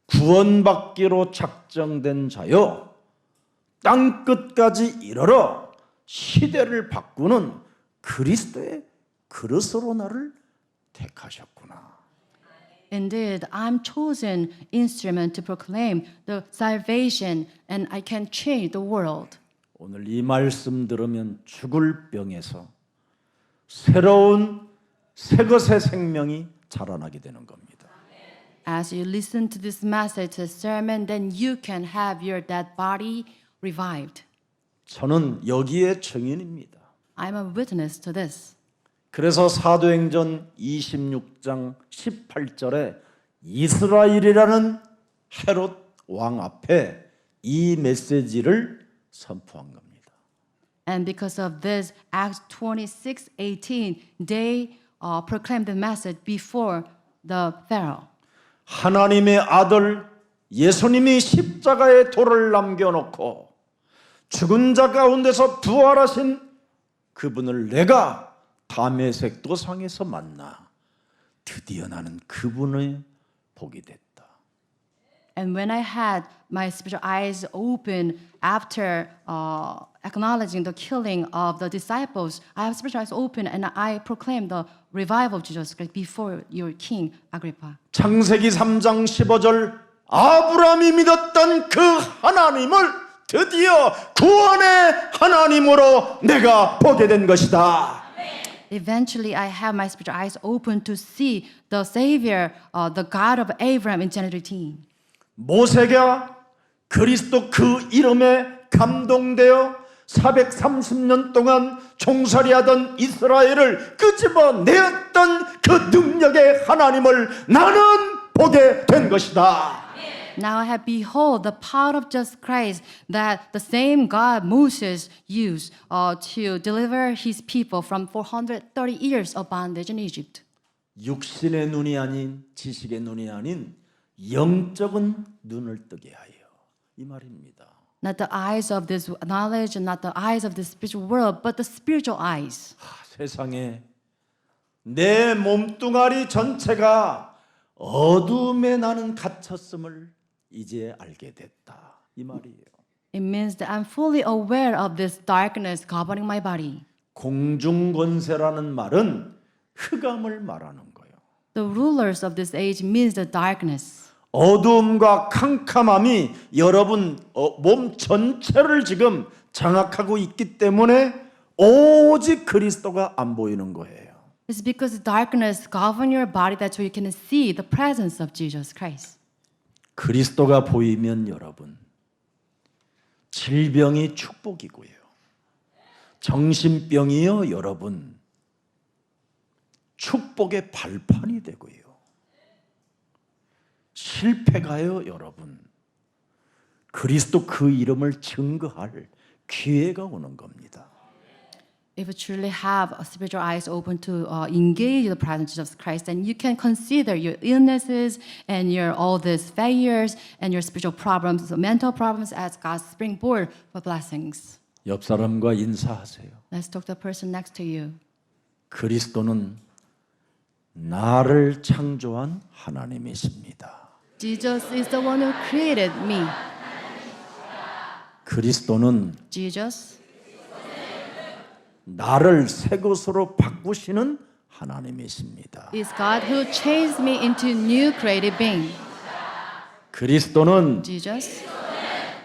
구원받기로 작정된 자요 땅 끝까지 이르러 시대를 바꾸는 그리스도의 그릇으로 나를 택하셨구나. Indeed, I'm chosen instrument to proclaim the salvation and I can change the world. 오늘 이 말씀 들으면 죽을 병에서 새로운 새것의 생명이 자라나게 되는 겁니다. As you listen to this message, this sermon, then you can have your dead body revived. 저는 여기에 증인입니다. I'm a witness to this. 그래서 사도행전 26장 18절에 이스라엘이라는 헤롯 왕 앞에 이 메시지를 선포한 겁니다. And because of this, Acts 26:18, they proclaimed the message before the Pharaoh. 하나님의 아들 예수님이 십자가에 돌을 남겨놓고 죽은 자 가운데서 부활하신 그분을 내가 다메섹 도상에서 만나 드디어 나는 그분을 보게 됐다. And when I had my spiritual eyes open after acknowledging the killing of the disciples, I have spiritual eyes open and I proclaimed the revival of Jesus Christ before your king Agrippa. 창세기 3장 15절 아브라함이 믿었던 그 하나님을 드디어 구원의 하나님으로 내가 보게 된 것이다. Eventually, I have my spiritual eyes open to see the Savior, the God of Abraham in Genesis 18. 모세가 그리스도 그 이름에 감동되어 430년 동안 종살이하던 이스라엘을 끄집어내었던 그 능력의 하나님을 나는 보게 된 것이다. Now I have behold the power of Jesus Christ that the same God Moses used to deliver his people from 430 years of bondage in Egypt. 육신의 눈이 아닌 지식의 눈이 아닌 영적인 눈을 뜨게 하여 이 말입니다. Not the eyes of this knowledge and not the eyes of the spiritual world, but the spiritual eyes. 세상에 내 몸뚱아리 전체가 어둠에 나는 갇혔음을 이제 알게 됐다. 이 말이에요. It means that I'm fully aware of this darkness governing my body. 공중권세라는 말은 흑암을 말하는 거예요. The rulers of this age means the darkness. 어두움과 캄캄함이 여러분 몸 전체를 지금 장악하고 있기 때문에 오직 그리스도가 안 보이는 거예요. It's because darkness governs your body that you can see the presence of Jesus Christ. 그리스도가 보이면 여러분 질병이 축복이고요. 정신병이요 여러분 축복의 발판이 되고요. 실패가요 여러분 그리스도 그 이름을 증거할 기회가 오는 겁니다. If you truly have spiritual eyes open to engage the presence of Christ, then you can consider your illnesses and your all these failures and your spiritual problems, mental problems as God's springboard for blessings. 옆 사람과 인사하세요. Let's talk to the person next to you. 그리스도는 나를 창조한 하나님이십니다. Jesus is the one who created me. 그리스도는 Jesus 나를 새 것으로 바꾸시는 하나님이십니다. is God who changed me into new created being. 그리스도는 Jesus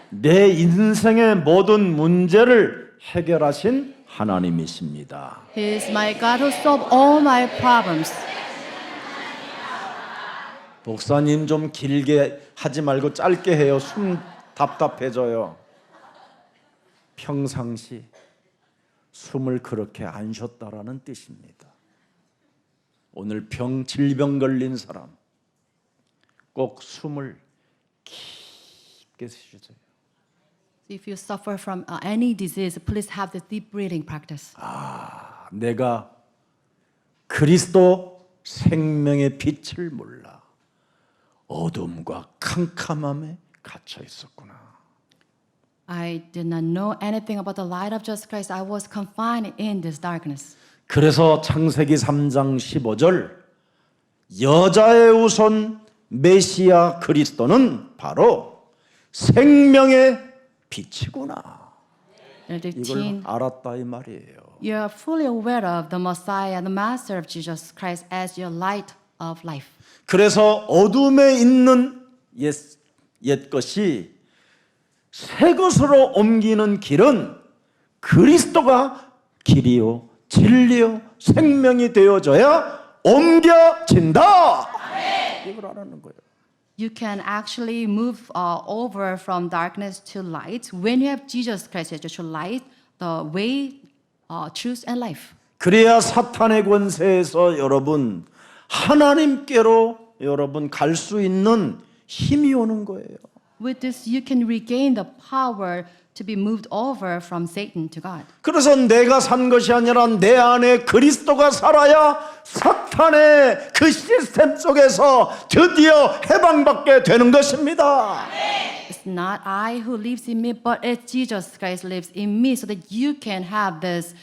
내 인생의 모든 문제를 해결하신 하나님이십니다. He is my God who solved all my problems. 목사님 좀 길게 하지 말고 짧게 해요. 숨 답답해져요. 평상시 숨을 그렇게 안 쉬었다라는 뜻입니다. 오늘 질병 걸린 사람 꼭 숨을 깊게 쉬세요. If you suffer from any disease, please have the deep breathing practice. 내가 그리스도 생명의 빛을 몰라 어둠과 캄캄함에 갇혀 있었구나. I did not know anything about the light of Jesus Christ. I was confined in this darkness. 그래서 창세기 3장 15절 여자의 우선 메시아 그리스도는 바로 생명의 빛이구나. 이걸 15, 알았다 이 말이에요. you are fully aware of the Messiah, the Master of Jesus Christ as your light of life. 그래서 어둠에 있는 옛 것이 새 것으로 옮기는 길은 그리스도가 길이요 진리요 생명이 되어져야 옮겨진다. 이걸 알아는 거예요. You can actually move over from darkness to light when you have Jesus Christ as your light, the way, truth, and life. 그래야 사탄의 권세에서 여러분 하나님께로 여러분 갈 수 있는 힘이 오는 거예요. With this, you can regain the power to be moved over from Satan to God. 그래서 내가 산 것이 아니라 내 안에 그리스도가 살아야 사탄의 그 시스템 속에서 드디어 해방받게 되는 것입니다. It's not I who lives in me, but it's Jesus Christ lives in me, so that you can have this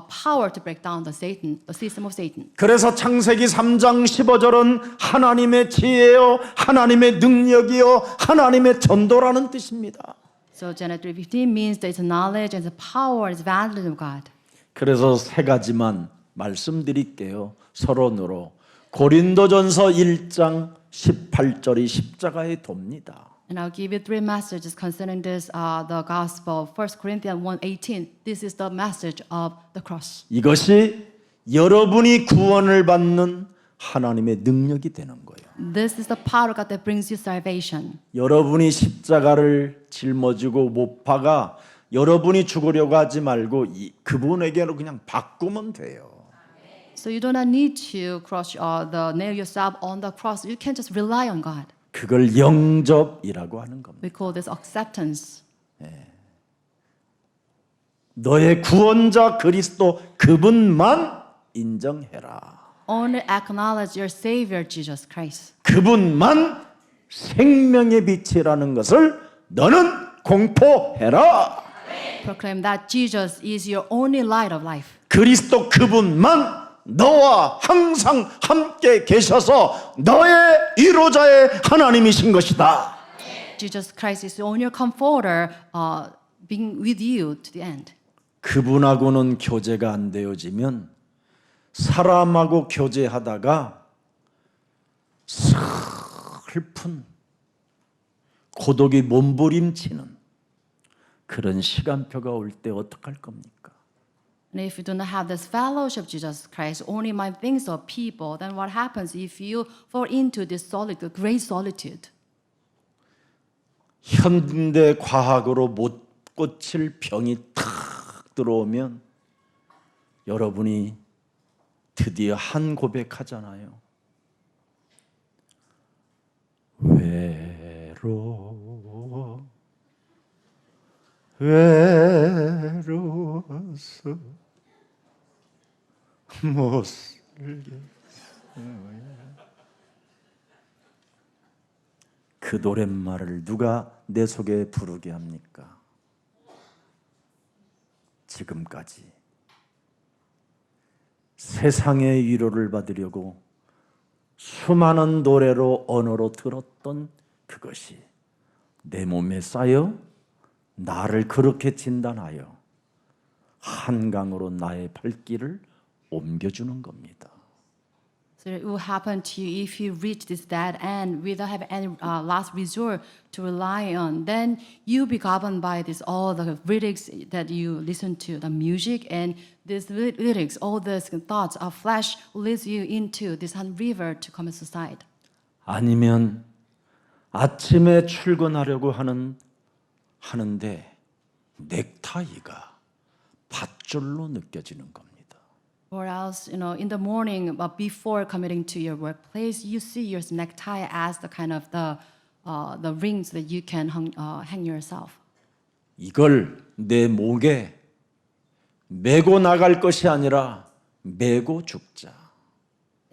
power to break down the system of Satan. 그래서 창세기 3장 15절은 하나님의 지혜요, 하나님의 능력이요, 하나님의 전도라는 뜻입니다. So Genesis 3:15 means that it's knowledge and the power and the evangelism of God. 그래서 세 가지만 말씀드릴게요. 서론으로 고린도전서 1장 18절이 십자가의 돕니다. And I'll give you three messages concerning this, the gospel. 1 Corinthians 1:18. This is the message of the cross. 이것이 여러분이 구원을 받는 하나님의 능력이 되는 거예요. This is the power of God that brings you salvation. 여러분이 십자가를 짊어지고 못 박아 여러분이 죽으려고 하지 말고 그분에게로 그냥 바꾸면 돼요. So you do not need to nail yourself on the cross. You can just rely on God. 그걸 영접이라고 하는 겁니다. We call this acceptance. 너의 구원자 그리스도 그분만 인정해라. Only acknowledge your Savior, Jesus Christ. 그분만 생명의 빛이라는 것을 너는 공포해라. Proclaim that Jesus is your only light of life. 그리스도 그분만 너와 항상 함께 계셔서 너의 위로자의 하나님이신 것이다. Jesus Christ is only your comforter, being with you to the end. 그분하고는 교제가 안 되어지면 사람하고 교제하다가 슬픈 고독이 몸부림치는 그런 시간표가 올 때 어떡할 겁니까? And if you do not have this fellowship of Jesus Christ, only mind things of people, then what happens if you fall into this solitude, great solitude? 현대 과학으로 못 고칠 병이 탁 들어오면 여러분이 드디어 한 고백하잖아요. 외로워서 못 살겠어요. 그 노랫말을 누가 내 속에 부르게 합니까? 지금까지 세상의 위로를 받으려고 수많은 노래로 언어로 들었던 그것이 내 몸에 쌓여 나를 그렇게 진단하여 한강으로 나의 발길을 옮겨주는 겁니다. So it will happen to you if you reach this dead end without having any last resort to rely on. Then you be governed by this all the lyrics that you listen to, the music, and these lyrics, all these thoughts of flesh leads you into this river to commit suicide. 아니면 아침에 출근하려고 하는데 넥타이가 밧줄로 느껴지는 겁니다. Or else, in the morning, before committing to your workplace, you see your necktie as the kind of the rings that you can hang yourself. 이걸 내 목에 메고 나갈 것이 아니라 메고 죽자.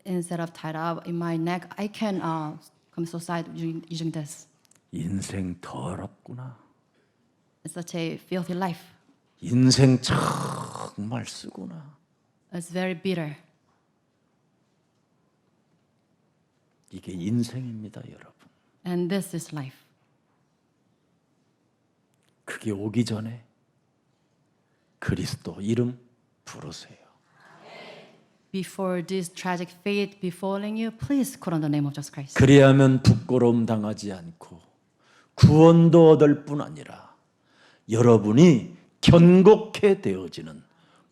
Instead of tied up in my neck, I can commit suicide using this. 인생 더럽구나. It's such a filthy life. 인생 정말 쓰구나. It's very bitter. 이게 인생입니다, 여러분. And this is life. 그게 오기 전에 그리스도 이름 부르세요. Before this tragic fate befalling you, please call on the name of Jesus Christ. 그래야면 부끄러움 당하지 않고 구원도 얻을 뿐 아니라 여러분이 견고케 되어지는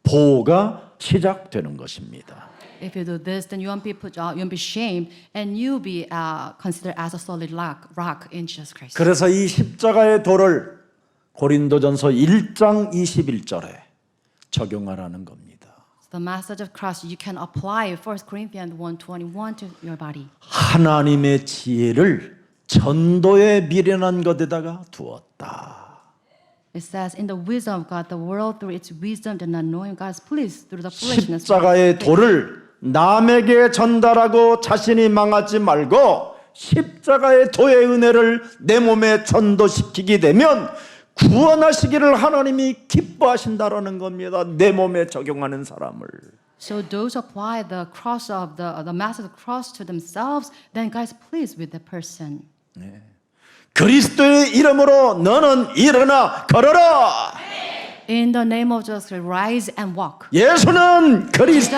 보호가 시작되는 것입니다. If you do this, then you won't be shamed, and you'll be considered as a solid rock in Jesus Christ. 그래서 이 십자가의 도를 고린도전서 1장 21절에 적용하라는 겁니다. The message of Christ you can apply 1 Corinthians 1:21 to your body. 하나님의 지혜를 전도에 미련한 것에다가 두었다. It says, in the wisdom of God, the world through its wisdom did not know Him. God's please through the foolishness. 십자가의 도를 남에게 전달하고 자신이 망하지 말고 십자가의 도의 은혜를 내 몸에 전도시키게 되면 구원하시기를 하나님이 기뻐하신다라는 겁니다. 내 몸에 적용하는 사람을. So those apply the cross of the mass of the cross to themselves, then God's pleased with the person. 그리스도의 이름으로 너는 일어나 걸어라. In the name of Jesus, rise and walk. 예수는 그리스도,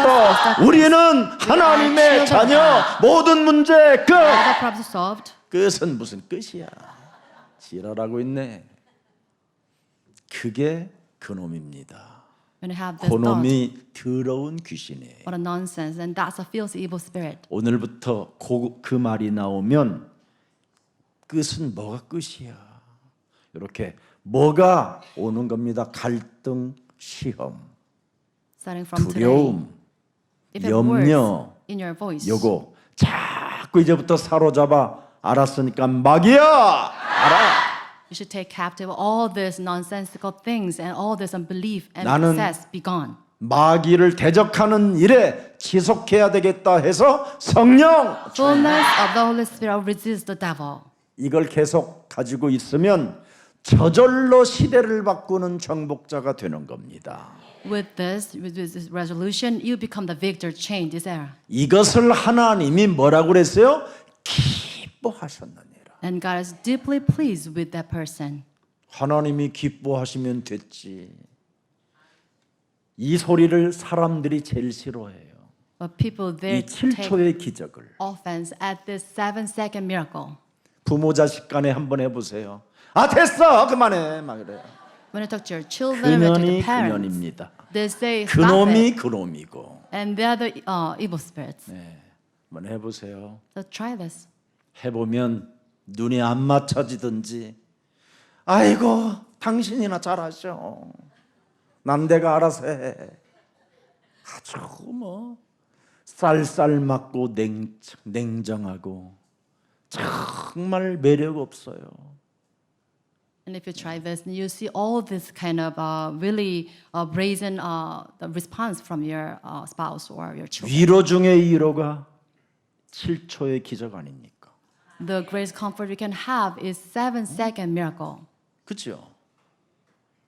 우리는 하나님의 자녀. 모든 문제 끝. All the problems solved. 끝은 무슨 끝이야? 지랄하고 있네. 그게 그놈입니다. When you have this thought, 그놈이 더러운 귀신이에요. what a nonsense, and that's a filthy evil spirit. 오늘부터 그 말이 나오면 끝은 뭐가 끝이야? 이렇게 뭐가 오는 겁니다. 갈등, 시험, Starting from today, 두려움, if you have words 염려, in your voice, 요거 자꾸 이제부터 사로잡아. 알았으니까 막이야. 알아. you should take captive all these nonsensical things and all this unbelief and 나는 success be gone. 마귀를 대적하는 일에 지속해야 되겠다 해서 성령 Fullness of the Holy Spirit resist the devil. 이걸 계속 가지고 있으면 저절로 시대를 바꾸는 정복자가 되는 겁니다. With this resolution, you become the victor, change this era. 이것을 하나님이 뭐라고 그랬어요? 기뻐하셨느니라. And God is deeply pleased with that person. 하나님이 기뻐하시면 됐지. 이 소리를 사람들이 제일 싫어해요. But people there 이 take 7초의 기적을. offense at this 7-second miracle. 부모 자식 간에 한번 해보세요. 아 됐어 그만해 막 그래요. When you talk to your children, when you talk to 그년이 the parents, 그년입니다. they say stop 그놈이 it. 그놈이고. And they are the evil spirits. 네, 한번 해보세요. So try this. 해보면 눈이 안 맞춰지든지 아이고 당신이나 잘하셔. 남대가 알아서 해. 아주 뭐 쌀쌀 맞고 냉정하고 정말 매력 없어요. And if you try this, you see all this kind of really brazen the response from your spouse or your children. 위로 중의 위로가 7초의 기적 아닙니까? The greatest comfort we can have is 7-second miracle. 그렇죠?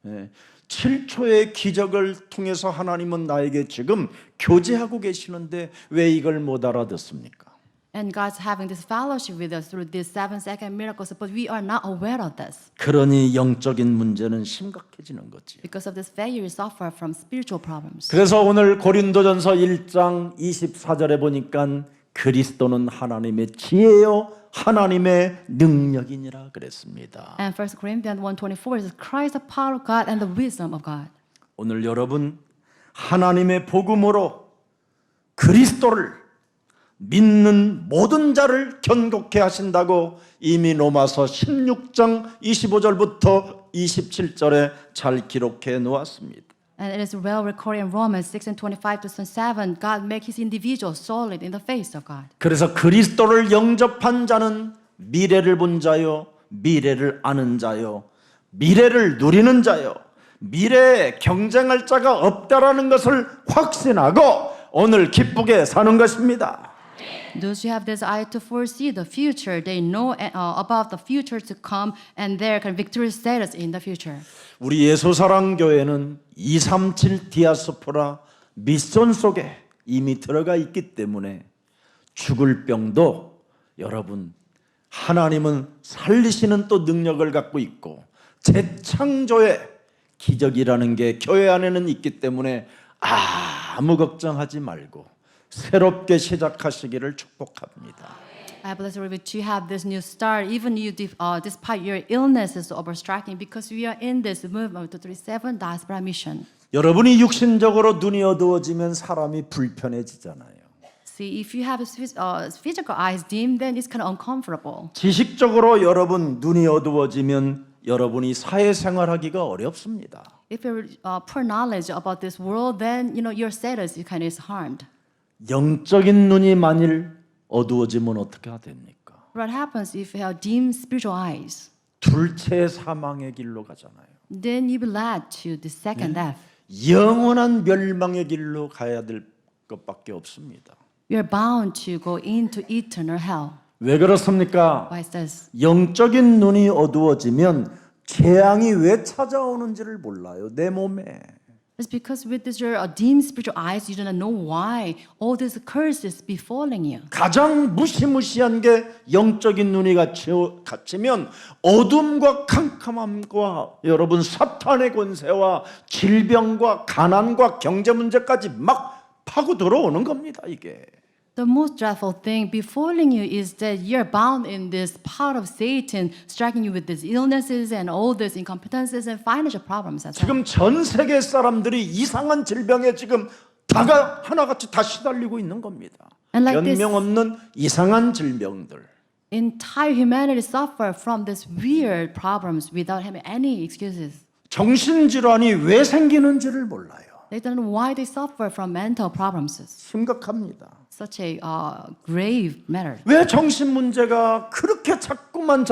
네. 7초의 기적을 통해서 하나님은 나에게 지금 교제하고 계시는데 왜 이걸 못 알아듣습니까? And God's having this fellowship with us through these 7-second miracles, but we are not aware of this. 그러니 영적인 문제는 심각해지는 거지. Because of this failure, we suffer from spiritual problems. 그래서 오늘 고린도전서 1장 24절에 보니까 그리스도는 하나님의 지혜요 하나님의 능력이니라 그랬습니다. And 1 Corinthians 1:24 is Christ the power of God and the wisdom of God. 오늘 여러분 하나님의 복음으로 그리스도를 믿는 모든 자를 견고케 하신다고 이미 로마서 16장 25절부터 27절에 잘 기록해 놓았습니다. And it is well recorded in Romans 6:25-27. God make his individual solid in the face of God. 그래서 그리스도를 영접한 자는 미래를 본 자요, 미래를 아는 자요, 미래를 누리는 자요, 미래에 경쟁할 자가 없다라는 것을 확신하고 오늘 기쁘게 사는 것입니다. Those who have this eye to foresee the future, they know about the future to come and their kind of victorious status in the future. 우리 예수사랑교회는 237 디아스포라 미션 속에 이미 들어가 있기 때문에 죽을 병도 여러분 하나님은 살리시는 또 능력을 갖고 있고 재창조의 기적이라는 게 교회 안에는 있기 때문에 아무 걱정하지 말고 새롭게 시작하시기를 축복합니다. I bless you to have this new start, even you, despite your illnesses overstriking, because we are in this movement to 37 diaspora mission. 여러분이 육신적으로 눈이 어두워지면 사람이 불편해지잖아요. See, if you have physical eyes dim, then it's kind of uncomfortable. 지식적으로 여러분 눈이 어두워지면 여러분이 사회생활하기가 어렵습니다. If you poor knowledge about this world, then your status kind of is harmed. 영적인 눈이 만일 어두워지면 어떻게 됩니까? What happens if you have dim spiritual eyes? 둘째 사망의 길로 가잖아요. Then you will lead to the second death. 영원한 멸망의 길로 가야 될 것밖에 없습니다. You are bound to go into eternal hell. 왜 그렇습니까? Why is this? 영적인 눈이 어두워지면 재앙이 왜 찾아오는지를 몰라요. 내 몸에. It's because with this, your dim spiritual eyes, you do not know why all these curses befalling you. 가장 무시무시한 게 영적인 눈이 갇히면 어둠과 캄캄함과 여러분 사탄의 권세와 질병과 가난과 경제 문제까지 막 파고 들어오는 겁니다. 이게. The most dreadful thing befalling you is that you're bound in this power of Satan, striking you with these illnesses and all these incompetences and financial problems as well. 지금 전 세계 사람들이 이상한 질병에 지금 다가 하나같이 다 시달리고 있는 겁니다. And like this- 변명 없는 이상한 질병들. Entire humanity suffer from these weird problems without having any excuses. 정신질환이 왜 생기는지를 몰라요. They don't know why they suffer from mental problems. 심각합니다. Such a grave matter. 왜 정신 문제가 그렇게 자꾸만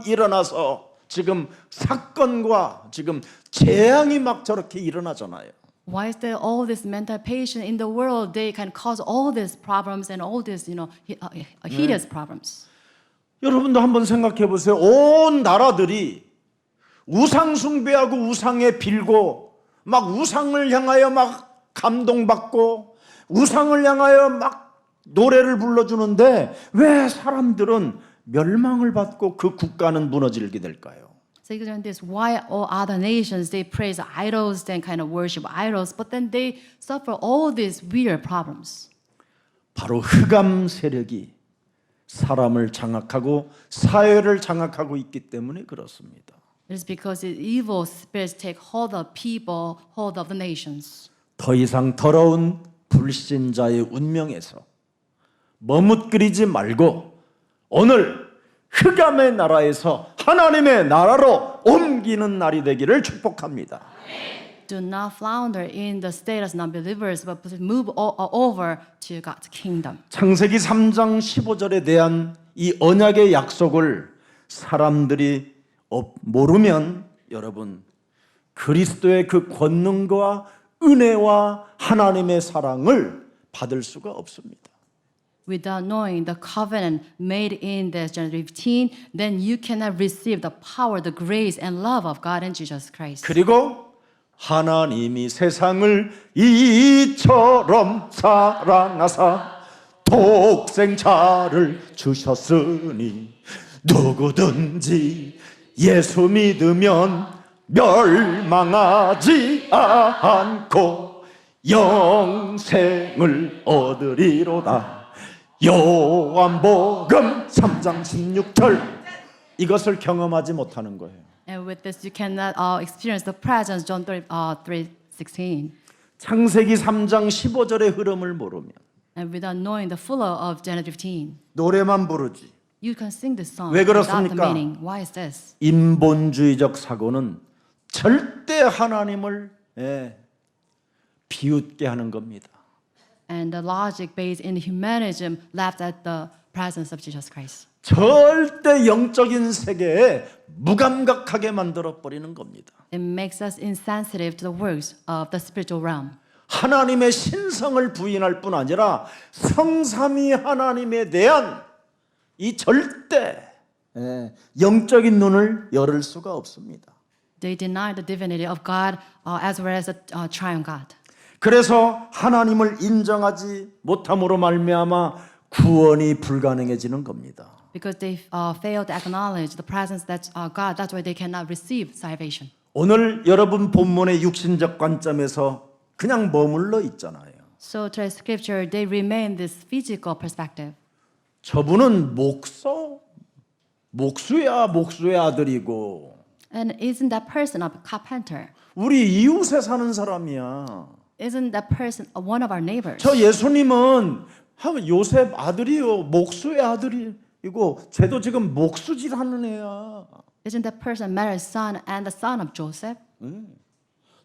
일어나서 지금 사건과 지금 재앙이 막 저렇게 일어나잖아요. Why is there all this mental patient in the world? They can cause all these problems and all these, hideous problems. 여러분도 한번 생각해 보세요. 온 나라들이 우상 숭배하고 우상에 빌고 막 우상을 향하여 막 감동받고 우상을 향하여 막 노래를 불러주는데 왜 사람들은 멸망을 받고 그 국가는 무너지게 될까요? So you can this why all other nations they praise idols and kind of worship idols, but then they suffer all these weird problems. 바로 흑암 세력이 사람을 장악하고 사회를 장악하고 있기 때문에 그렇습니다. It is because the evil spirits take hold of people, hold of the nations. 더 이상 더러운 불신자의 운명에서 머뭇거리지 말고 오늘 흑암의 나라에서 하나님의 나라로 옮기는 날이 되기를 축복합니다. Do not flounder in the status of non-believers, but move over to God's kingdom. 창세기 3장 15절에 대한 이 언약의 약속을 사람들이 모르면 여러분 그리스도의 그 권능과 은혜와 하나님의 사랑을 받을 수가 없습니다. Without knowing the covenant made in the Genesis 15, then you cannot receive the power, the grace, and love of God and Jesus Christ. 그리고 하나님이 세상을 이처럼 사랑하사 독생자를 주셨으니 누구든지 예수 믿으면 멸망하지 않고 영생을 얻으리로다. 요한복음 3장 16절 이것을 경험하지 못하는 거예요. And with this, you cannot experience the presence, John 3:16. 창세기 3장 15절의 흐름을 모르면 And without knowing the fuller of Genesis 15, 노래만 부르지. you can sing this song 왜 without the 그렇습니까? meaning. Why is this? 인본주의적 사고는 절대 하나님을 비웃게 하는 겁니다. And the logic based in humanism laughed at the presence of Jesus Christ. 절대 영적인 세계에 무감각하게 만들어 버리는 겁니다. It makes us insensitive to the works of the spiritual realm. 하나님의 신성을 부인할 뿐 아니라 성삼위 하나님에 대한 이 절대 영적인 눈을 열을 수가 없습니다. They deny the divinity of God as well as the triune God. 그래서 하나님을 인정하지 못함으로 말미암아 구원이 불가능해지는 겁니다. Because they fail to acknowledge the presence that's God, that's why they cannot receive salvation. 오늘 여러분 본문의 육신적 관점에서 그냥 머물러 있잖아요. So to scripture, they remain this physical perspective. 저분은 목수의 아들이고 And isn't that person a carpenter? 우리 이웃에 사는 사람이야. Isn't that person one of our neighbors? 저 예수님은 요셉 아들이요, 목수의 아들이고 쟤도 지금 목수질하는 애야. Isn't that person Mary's son and the son of Joseph?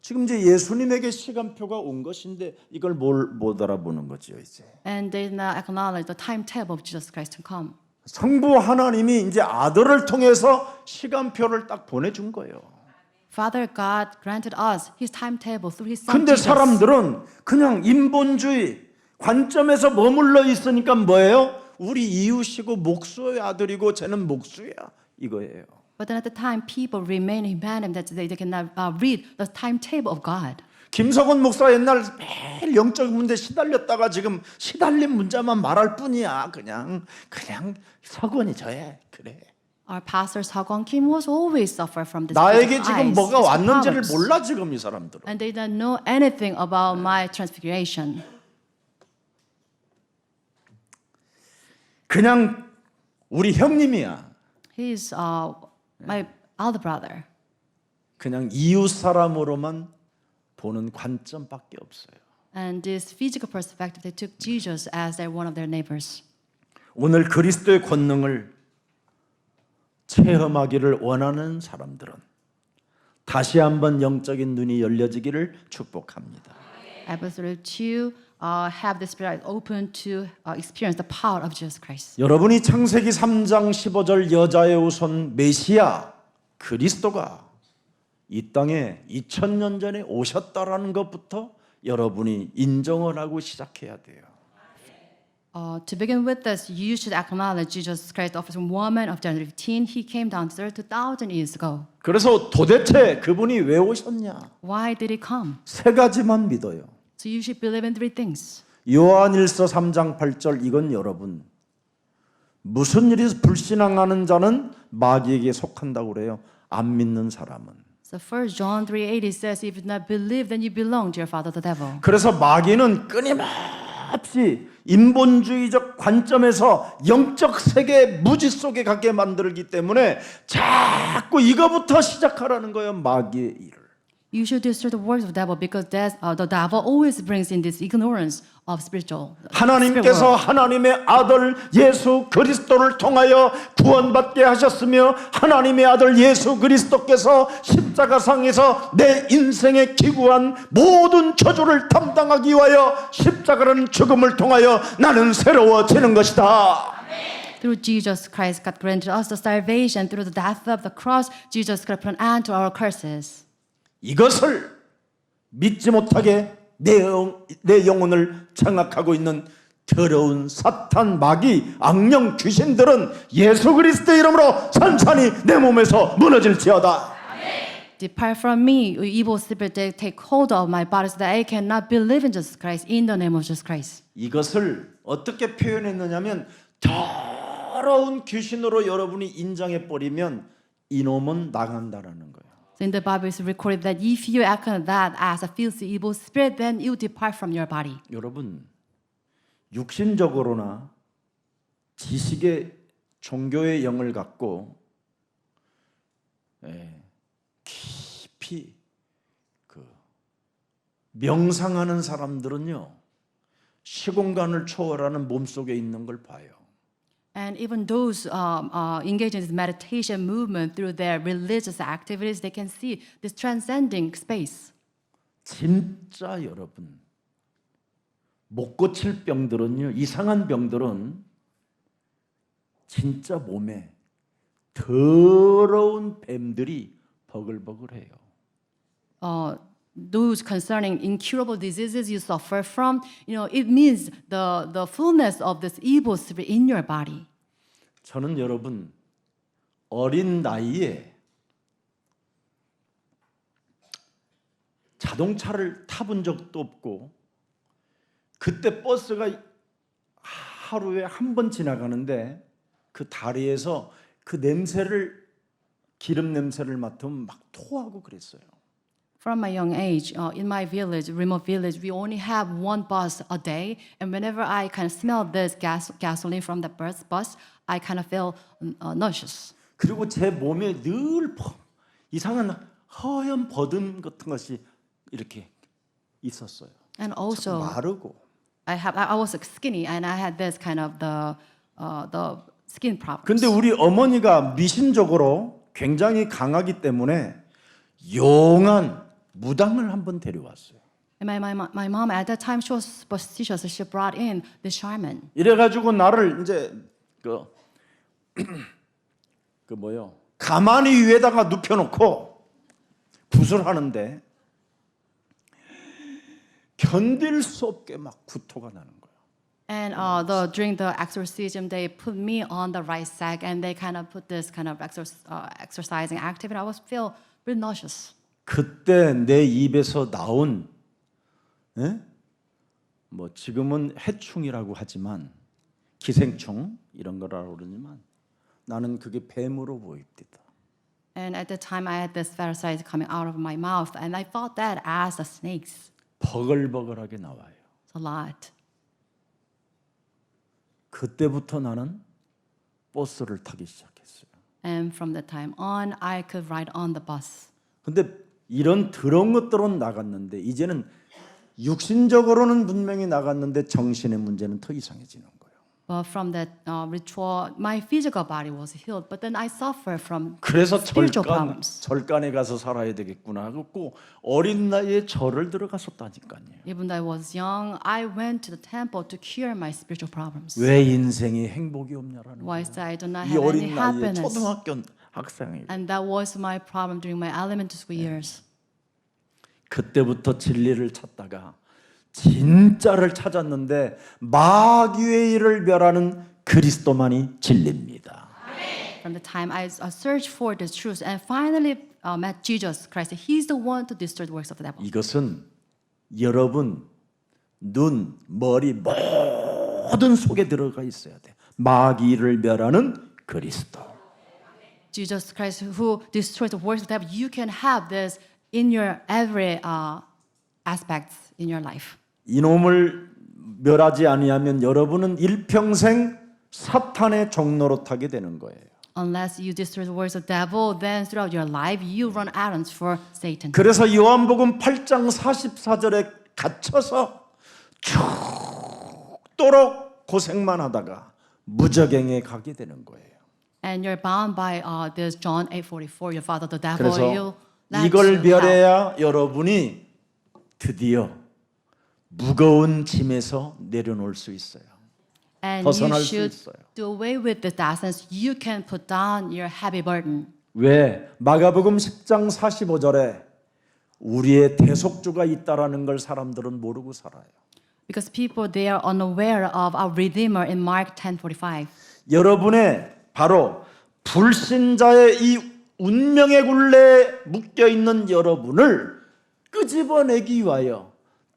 지금 이제 예수님에게 시간표가 온 것인데 이걸 못 알아보는 거죠 이제. And they did not acknowledge the timetable of Jesus Christ to come. 성부 하나님이 이제 아들을 통해서 시간표를 딱 보내준 거예요. Father God granted us His timetable through His Son 근데 Jesus. 사람들은 그냥 인본주의 관점에서 머물러 있으니까 뭐예요? 우리 이웃이고 목수의 아들이고 쟤는 목수야 이거예요. But then at the time, people remain in humanism that they cannot read the timetable of God. 김석원 목사 옛날 매일 영적 문제 시달렸다가 지금 시달린 문제만 말할 뿐이야. 그냥 석원이 저래 그래. Our pastor Seok Kim was always suffer from this. 나에게 지금 뭐가 eyes, 왔는지를 problems. 몰라 지금 이 사람들은. And they don't know anything about my transfiguration. 그냥 우리 형님이야. He's my elder brother. 그냥 이웃 사람으로만 보는 관점밖에 없어요. And this physical perspective, they took Jesus as their one of their neighbors. 오늘 그리스도의 권능을 체험하기를 원하는 사람들은 다시 한번 영적인 눈이 열려지기를 축복합니다. Episode 2 have the spirit open to experience the power of Jesus Christ. 여러분이 창세기 3장 15절 여자의 후손 메시아 그리스도가 이 땅에 2000년 전에 오셨다라는 것부터 여러분이 인정을 하고 시작해야 돼요. To begin with this, you should acknowledge Jesus Christ offers woman of Genesis 15. He came down to earth 2,000 years ago. 그래서 도대체 그분이 왜 오셨냐? Why did he come? 세 가지만 믿어요. So you should believe in three things. 요한일서 3장 8절 이건 여러분 무슨 일이 불신앙하는 자는 마귀에게 속한다고 그래요. 안 믿는 사람은. So 1 John 3:8 says, if you do not believe, then you belong to your father, the devil. 그래서 마귀는 끊임없이 인본주의적 관점에서 영적 세계의 무지 속에 가게 만들기 때문에 자꾸 이거부터 시작하라는 거예요. 마귀의 일을. You should destroy the works of the devil because the devil always brings in this ignorance of spiritual. 하나님께서 하나님의 아들 예수 그리스도를 통하여 구원받게 하셨으며 하나님의 아들 예수 그리스도께서 십자가상에서 내 인생에 기구한 모든 저주를 담당하기 위하여 십자가라는 죽음을 통하여 나는 새로워지는 것이다. Through Jesus Christ, God granted us the salvation. Through the death of the cross, Jesus Christ put an end to our curses. 이것을 믿지 못하게 내 영혼을 장악하고 있는 더러운 사탄, 마귀, 악령, 귀신들은 예수 그리스도의 이름으로 산산이 내 몸에서 무너질지어다. Depart from me, you evil spirit, take hold of my body so that I cannot believe in Jesus Christ, in the name of Jesus Christ. 이것을 어떻게 표현했느냐면 더러운 귀신으로 여러분이 인정해 버리면 이놈은 나간다라는 거예요. So in the Bible it's recorded that if you act on that as a filthy evil spirit, then you depart from your body. 여러분 육신적으로나 지식의 종교의 영을 갖고 깊이 명상하는 사람들은요 시공간을 초월하는 몸속에 있는 걸 봐요. And even those engaging in this meditation movement through their religious activities, they can see this transcending space. 진짜 여러분, 못 고칠 병들은요, 이상한 병들은 진짜 몸에 더러운 뱀들이 버글버글해요. Those concerning incurable diseases you suffer from, it means the fullness of this evil spirit in your body. 저는 여러분 어린 나이에 자동차를 타본 적도 없고 그때 버스가 하루에 한 번 지나가는데 그 다리에서 그 냄새를 기름 냄새를 맡으면 막 토하고 그랬어요. From my young age, in my village, remote village, we only have one bus a day, and whenever I kind of smell this gasoline from the bus, I kind of feel nauseous. 그리고 제 몸에 늘 이상한 허연 버듬 같은 것이 이렇게 있었어요. And also, 마르고. I was skinny, and I had this kind of the skin problems. 근데 우리 어머니가 미신적으로 굉장히 강하기 때문에 용한 무당을 한번 데려왔어요. And my mom at that time she was superstitious. She brought in the shaman. 이래가지고 나를 이제 가만히 위에다가 눕혀놓고 구슬하는데 견딜 수 없게 막 구토가 나는 거예요. And during the exorcism, they put me on the right side, and they kind of put this kind of exercising activity. I was feel really nauseous. 그때 내 입에서 나온 뭐 지금은 해충이라고 하지만 기생충 이런 거라고 그러지만 나는 그게 뱀으로 보입니다. And at the time, I had this parasite coming out of my mouth, and I thought that as the snakes. 버글버글하게 나와요. It's a lot. 그때부터 나는 버스를 타기 시작했어요. And from that time on, I could ride on the bus. 근데 이런 더러운 것들은 나갔는데 이제는 육신적으로는 분명히 나갔는데 정신의 문제는 더 이상해지는 거예요. But from that ritual, my physical body was healed, but then I suffer from 그래서 spiritual problems. 절간에 가서 살아야 되겠구나 하고 어린 나이에 절을 들어갔었다니까요. Even though I was young, I went to the temple to cure my spiritual problems. 왜 인생에 행복이 없냐라는 Why 거예요. is that I do not 이 have any 어린 나이에 happiness? 초등학교 학생이 And that was my problem during my elementary school years. 그때부터 진리를 찾다가 진짜를 찾았는데 마귀의 일을 멸하는 그리스도만이 진리입니다. From the time I searched for the truth and finally met Jesus Christ, He's the one to destroy the works of the devil. 이것은 여러분 눈, 머리 모든 속에 들어가 있어야 돼. 마귀를 멸하는 그리스도. Jesus Christ, who destroys the works of the devil, you can have this in your every aspects in your life. 이놈을 멸하지 아니하면 여러분은 일평생 사탄의 종로로 타게 되는 거예요. Unless you destroy the works of the devil, then throughout your life you run errands for Satan. 그래서 요한복음 8장 44절에 갇혀서 죽도록 고생만 하다가 무저갱에 가게 되는 거예요. And you're bound by this John 8:44. Your father, the devil, 그래서 you led 이걸 to hell. 멸해야 여러분이 드디어 무거운 짐에서 내려놓을 수 있어요. And you 벗어날 수 should 있어요. do away with this essence. You can put down your heavy burden. 왜? 마가복음 10장 45절에 우리의 대속주가 있다라는 걸 사람들은 모르고 살아요. Because people, they are unaware of our Redeemer in Mark 10:45. 여러분의 바로 불신자의 이 운명의 굴레에 묶여 있는 여러분을 끄집어내기 위하여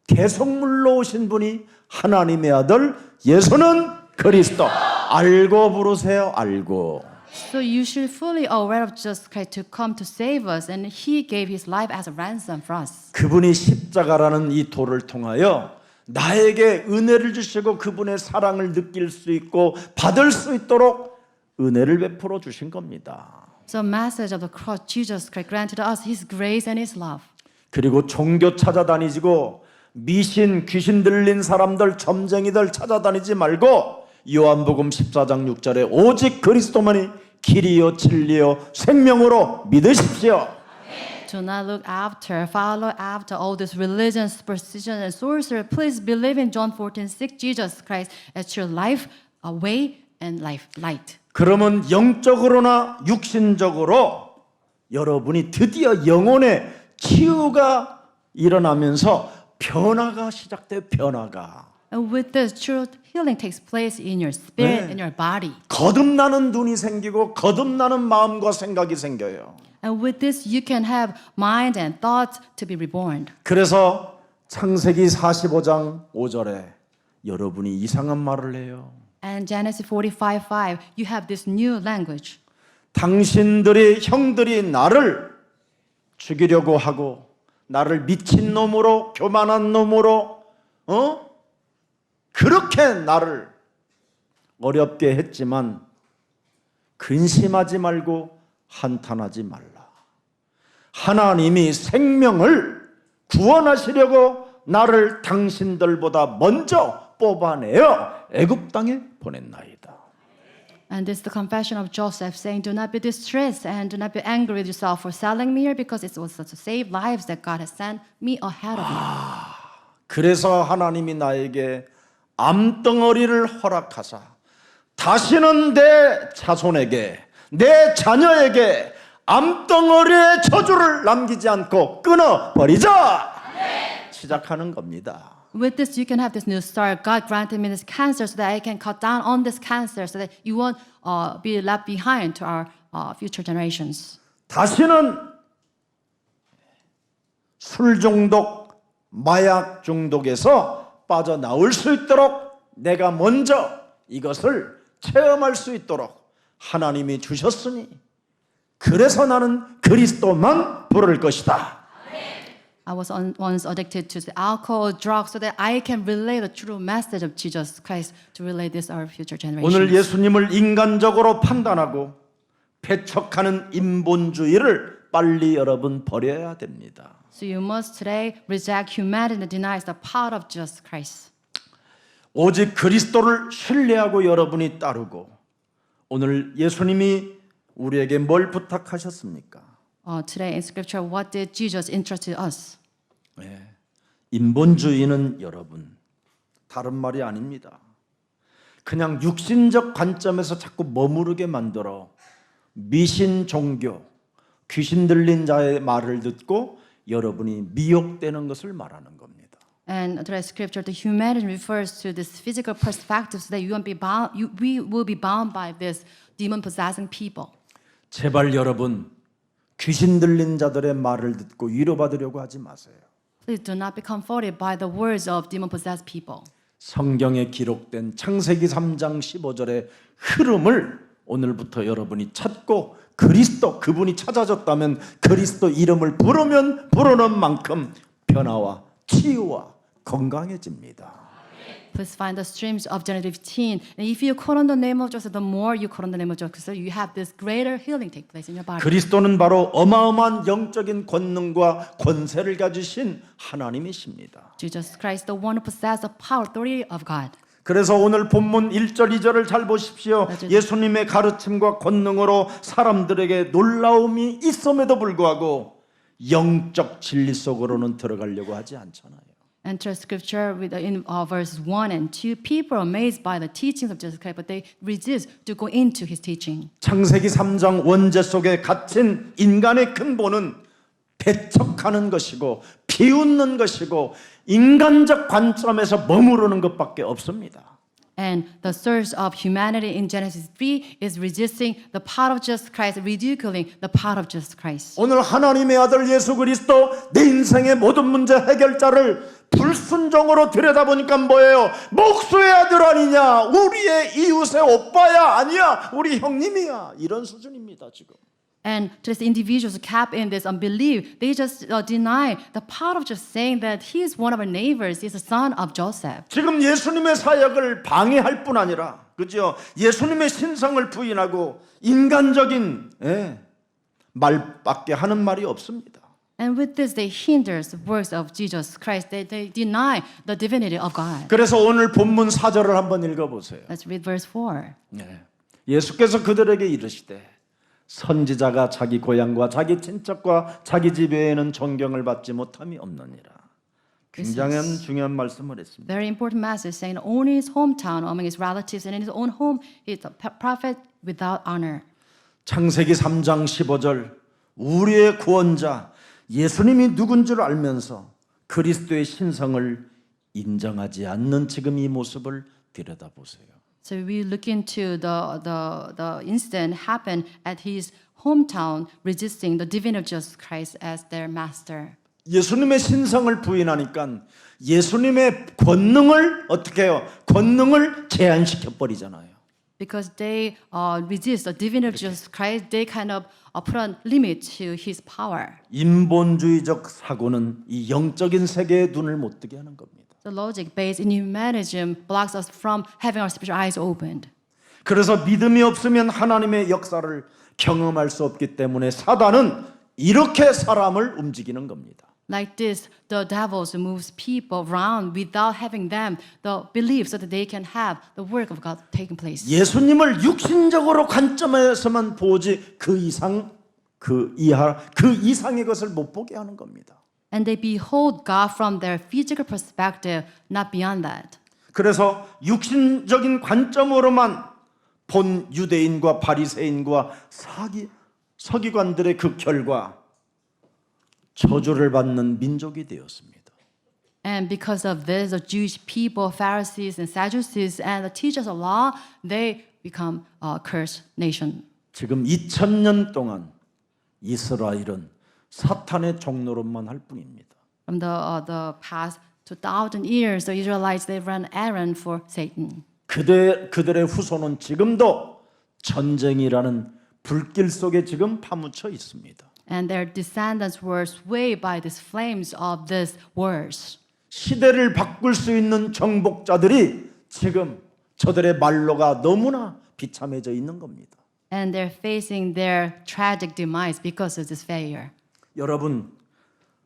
대속물로 오신 분이 하나님의 아들 예수는 그리스도. 알고 부르세요. 알고. So you should fully aware of Jesus Christ to come to save us, and He gave His life as a ransom for us. 그분이 십자가라는 이 도를 통하여 나에게 은혜를 주시고 그분의 사랑을 느낄 수 있고 받을 수 있도록 은혜를 베풀어 주신 겁니다. So, message of the cross, Jesus Christ granted us His grace and His love. 그리고 종교 찾아다니시고 미신, 귀신 들린 사람들, 점쟁이들 찾아다니지 말고 요한복음 14장 6절에 오직 그리스도만이 길이요 진리요 생명으로 믿으십시오. Do not look after, follow after all this religion, superstition, and sorcery. Please believe in John 14:6, Jesus Christ as your life, a way, and life, light. 그러면 영적으로나 육신적으로 여러분이 드디어 영혼의 치유가 일어나면서 변화가 시작돼요. 변화가. And with this, true healing takes place in your spirit, 네. in your body. 거듭나는 눈이 생기고 거듭나는 마음과 생각이 생겨요. And with this, you can have mind and thoughts to be reborn. 그래서 창세기 45장 5절에 여러분이 이상한 말을 해요. And Genesis 45:5, you have this new language. 당신들이 형들이 나를 죽이려고 하고 나를 미친 놈으로 교만한 놈으로 그렇게 나를 어렵게 했지만 근심하지 말고 한탄하지 말라. 하나님이 생명을 구원하시려고 나를 당신들보다 먼저 뽑아내어 애굽 땅에 보냈나이다. And this is the confession of Joseph saying, do not be distressed and do not be angry with yourself for selling me here because it was to save lives that God has sent me ahead of you. 그래서 하나님이 나에게 암덩어리를 허락하사 다시는 내 자손에게 내 자녀에게 암덩어리의 저주를 남기지 않고 끊어버리자 시작하는 겁니다. With this, you can have this new start. God granted me this cancer so that I can cut down on this cancer so that you won't be left behind to our future generations. 다시는 술 중독, 마약 중독에서 빠져나올 수 있도록 내가 먼저 이것을 체험할 수 있도록 하나님이 주셨으니 그래서 나는 그리스도만 부를 것이다. I was once addicted to the alcohol, drugs, so that I can relay the true message of Jesus Christ to relay this to our future generations. 오늘 예수님을 인간적으로 판단하고 배척하는 인본주의를 빨리 여러분 버려야 됩니다. So you must today reject humanity and deny the power of Jesus Christ. 오직 그리스도를 신뢰하고 여러분이 따르고 오늘 예수님이 우리에게 뭘 부탁하셨습니까? Today in Scripture, what did Jesus entrust to us? 인본주의는 여러분 다른 말이 아닙니다. 그냥 육신적 관점에서 자꾸 머무르게 만들어 미신 종교, 귀신 들린 자의 말을 듣고 여러분이 미혹되는 것을 말하는 겁니다. And today's Scripture, the humanity refers to this physical perspective, so that you won't be bound. We will be bound by this demon-possessing people. 제발 여러분 귀신 들린 자들의 말을 듣고 위로받으려고 하지 마세요. Please do not be comforted by the words of demon-possessed people. 성경에 기록된 창세기 3장 15절의 흐름을 오늘부터 여러분이 찾고 그리스도 그분이 찾아졌다면 그리스도 이름을 부르면 부르는 만큼 변화와 치유와 건강해집니다. Please find the streams of Genesis 15. And if you call on the name of Jesus, the more you call on the name of Jesus, you have this greater healing take place in your body. 그리스도는 바로 어마어마한 영적인 권능과 권세를 가지신 하나님이십니다. Jesus Christ, the one who possesses the power, authority of God. 그래서 오늘 본문 1절 2절을 잘 보십시오. 예수님의 가르침과 권능으로 사람들에게 놀라움이 있음에도 불구하고 영적 진리 속으로는 들어가려고 하지 않잖아요. Enter Scripture in verses 1 and 2. People are amazed by the teachings of Jesus Christ, but they resist to go into His teaching. 창세기 3장 원죄 속에 갇힌 인간의 근본은 배척하는 것이고 비웃는 것이고 인간적 관점에서 머무르는 것밖에 없습니다. And the source of humanity in Genesis 3 is resisting the power of Jesus Christ, ridiculing the power of Jesus Christ. 오늘 하나님의 아들 예수 그리스도 내 인생의 모든 문제 해결자를 불순종으로 들여다보니까 뭐예요? 목수의 아들 아니냐? 우리의 이웃의 오빠야 아니야? 우리 형님이야. 이런 수준입니다 지금. And just individuals who cap in this unbelief, they just deny the power of just saying that he is one of our neighbors, he's the son of Joseph. 지금 예수님의 사역을 방해할 뿐 아니라 그죠? 예수님의 신성을 부인하고 인간적인 말밖에 하는 말이 없습니다. And with this, they hinder the works of Jesus Christ. They deny the divinity of God. 그래서 오늘 본문 4절을 한번 읽어보세요. Let's read verse 4. 네. 예수께서 그들에게 이르시되 선지자가 자기 고향과 자기 친척과 자기 집 외에는 존경을 받지 못함이 없느니라. 굉장한 중요한 말씀을 했습니다. Very important message saying only his hometown among his relatives and in his own home he is a prophet without honor. 창세기 3장 15절 우리의 구원자 예수님이 누군 줄 알면서 그리스도의 신성을 인정하지 않는 지금 이 모습을 들여다보세요. So we look into the incident happened at his hometown resisting the divinity of Jesus Christ as their master. 예수님의 신성을 부인하니까 예수님의 권능을 어떻게 해요? 권능을 제한시켜 버리잖아요. Because they resist the divinity of Jesus Christ, they kind of put a limit to his power. 인본주의적 사고는 이 영적인 세계에 눈을 못 뜨게 하는 겁니다. The logic based in humanism blocks us from having our spiritual eyes opened. 그래서 믿음이 없으면 하나님의 역사를 경험할 수 없기 때문에 사단은 이렇게 사람을 움직이는 겁니다. Like this, the devil moves people around without having them the belief so that they can have the work of God taking place. 예수님을 육신적으로 관점에서만 보지 그 이상 그 이하 그 이상의 것을 못 보게 하는 겁니다. And they behold God from their physical perspective, not beyond that. 그래서 육신적인 관점으로만 본 유대인과 바리새인과 서기관들의 그 결과 저주를 받는 민족이 되었습니다. And because of this, the Jewish people, Pharisees and Sadducees and the teachers of law, they become a cursed nation. 지금 2000년 동안 이스라엘은 사탄의 종노릇만 할 뿐입니다. From the past 2,000 years, the Israelites they run errand for Satan. 그들의 후손은 지금도 전쟁이라는 불길 속에 지금 파묻혀 있습니다. And their descendants were swayed by these flames of these wars. 시대를 바꿀 수 있는 정복자들이 지금 저들의 말로가 너무나 비참해져 있는 겁니다. And they're facing their tragic demise because of this failure. 여러분,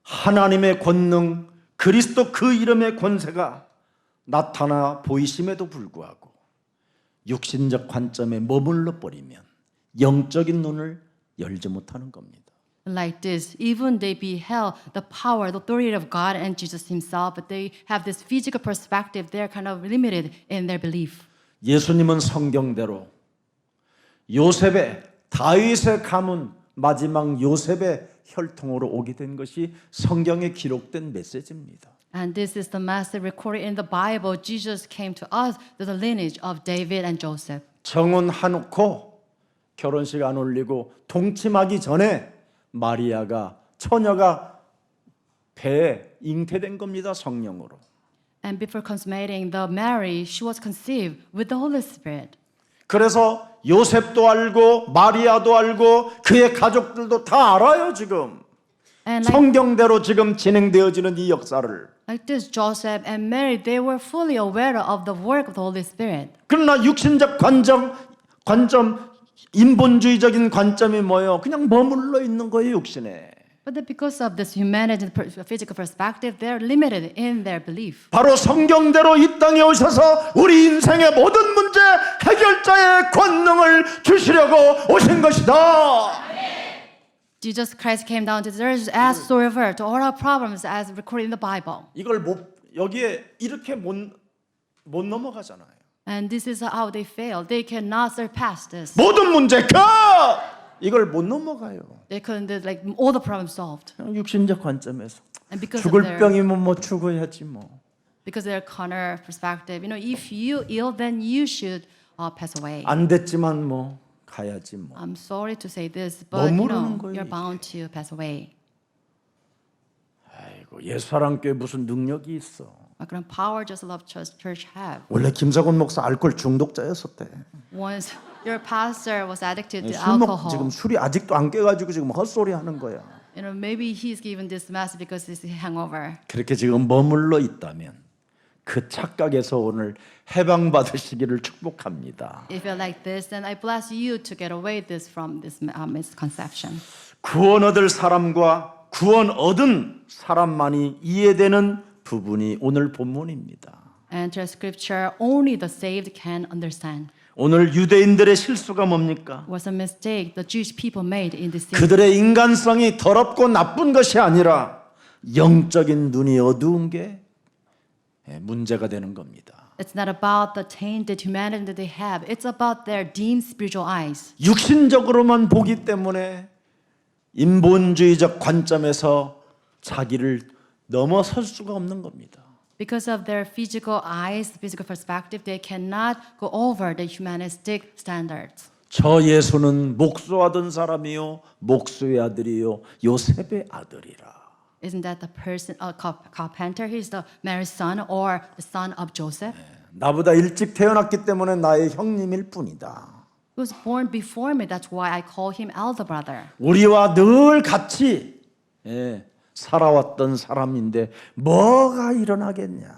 하나님의 권능, 그리스도 그 이름의 권세가 나타나 보이심에도 불구하고 육신적 관점에 머물러 버리면 영적인 눈을 열지 못하는 겁니다. Like this, even they beheld the power, the authority of God and Jesus himself, but they have this physical perspective. They're kind of limited in their belief. 예수님은 성경대로 요셉의 다윗의 가문 마지막 요셉의 혈통으로 오게 된 것이 성경에 기록된 메시지입니다. And this is the message recorded in the Bible. Jesus came to us through the lineage of David and Joseph. 정혼해놓고 결혼식 안 올리고 동침하기 전에 마리아가 처녀가 배에 잉태된 겁니다. 성령으로. And before consummating the marriage, she was conceived with the Holy Spirit. 그래서 요셉도 알고 마리아도 알고 그의 가족들도 다 알아요 지금. And like, 성경대로 지금 진행되어지는 이 역사를. like this, Joseph and Mary, they were fully aware of the work of the Holy Spirit. 그러나 육신적 관점 인본주의적인 관점이 뭐예요? 그냥 머물러 있는 거예요 육신에. But then because of this humanity and physical perspective, they're limited in their belief. 바로 성경대로 이 땅에 오셔서 우리 인생의 모든 문제 해결자의 권능을 주시려고 오신 것이다. Jesus Christ came down to the earth as solver to all our problems as recorded in the Bible. 이걸 여기에 이렇게 못 넘어가잖아요. And this is how they failed. They cannot surpass this. 모든 문제 이걸 못 넘어가요. They couldn't do like all the problems solved. 그냥 육신적 관점에서 And because 죽을 병이면 뭐 죽어야지 뭐. because their carnal perspective, if you ill, then you should pass away. 안 됐지만 뭐 가야지 뭐. I'm sorry to say this, but 머무르는 거예요, you're 이게. bound to pass away. 아이고 예수사랑교회 무슨 능력이 있어. What kind of power does Love Church have? 원래 김사곤 목사 알코올 중독자였었대. Once your pastor was addicted to 술 먹 alcohol. 지금 술이 아직도 안 깨가지고 지금 헛소리 하는 거야. Maybe he's given this message because he's hangover. 그렇게 지금 머물러 있다면 그 착각에서 오늘 해방받으시기를 축복합니다. If you're like this, then I bless you to get away from this misconception. 구원 얻을 사람과 구원 얻은 사람만이 이해되는 부분이 오늘 본문입니다. And through scripture, only the saved can understand. 오늘 유대인들의 실수가 뭡니까? Was a mistake the Jewish people made in this sin. 그들의 인간성이 더럽고 나쁜 것이 아니라 영적인 눈이 어두운 게 문제가 되는 겁니다. It's not about the tainted humanity that they have. It's about their dim spiritual eyes. 육신적으로만 보기 때문에 인본주의적 관점에서 자기를 넘어설 수가 없는 겁니다. Because of their physical eyes, physical perspective, they cannot go over the humanistic standards. 저 예수는 목수하던 사람이요 목수의 아들이요 요셉의 아들이라. Isn't that the person, a carpenter? He's the Mary's son or the son of Joseph. 나보다 일찍 태어났기 때문에 나의 형님일 뿐이다. He was born before me. That's why I call him elder brother. 우리와 늘 같이 살아왔던 사람인데 뭐가 일어나겠냐?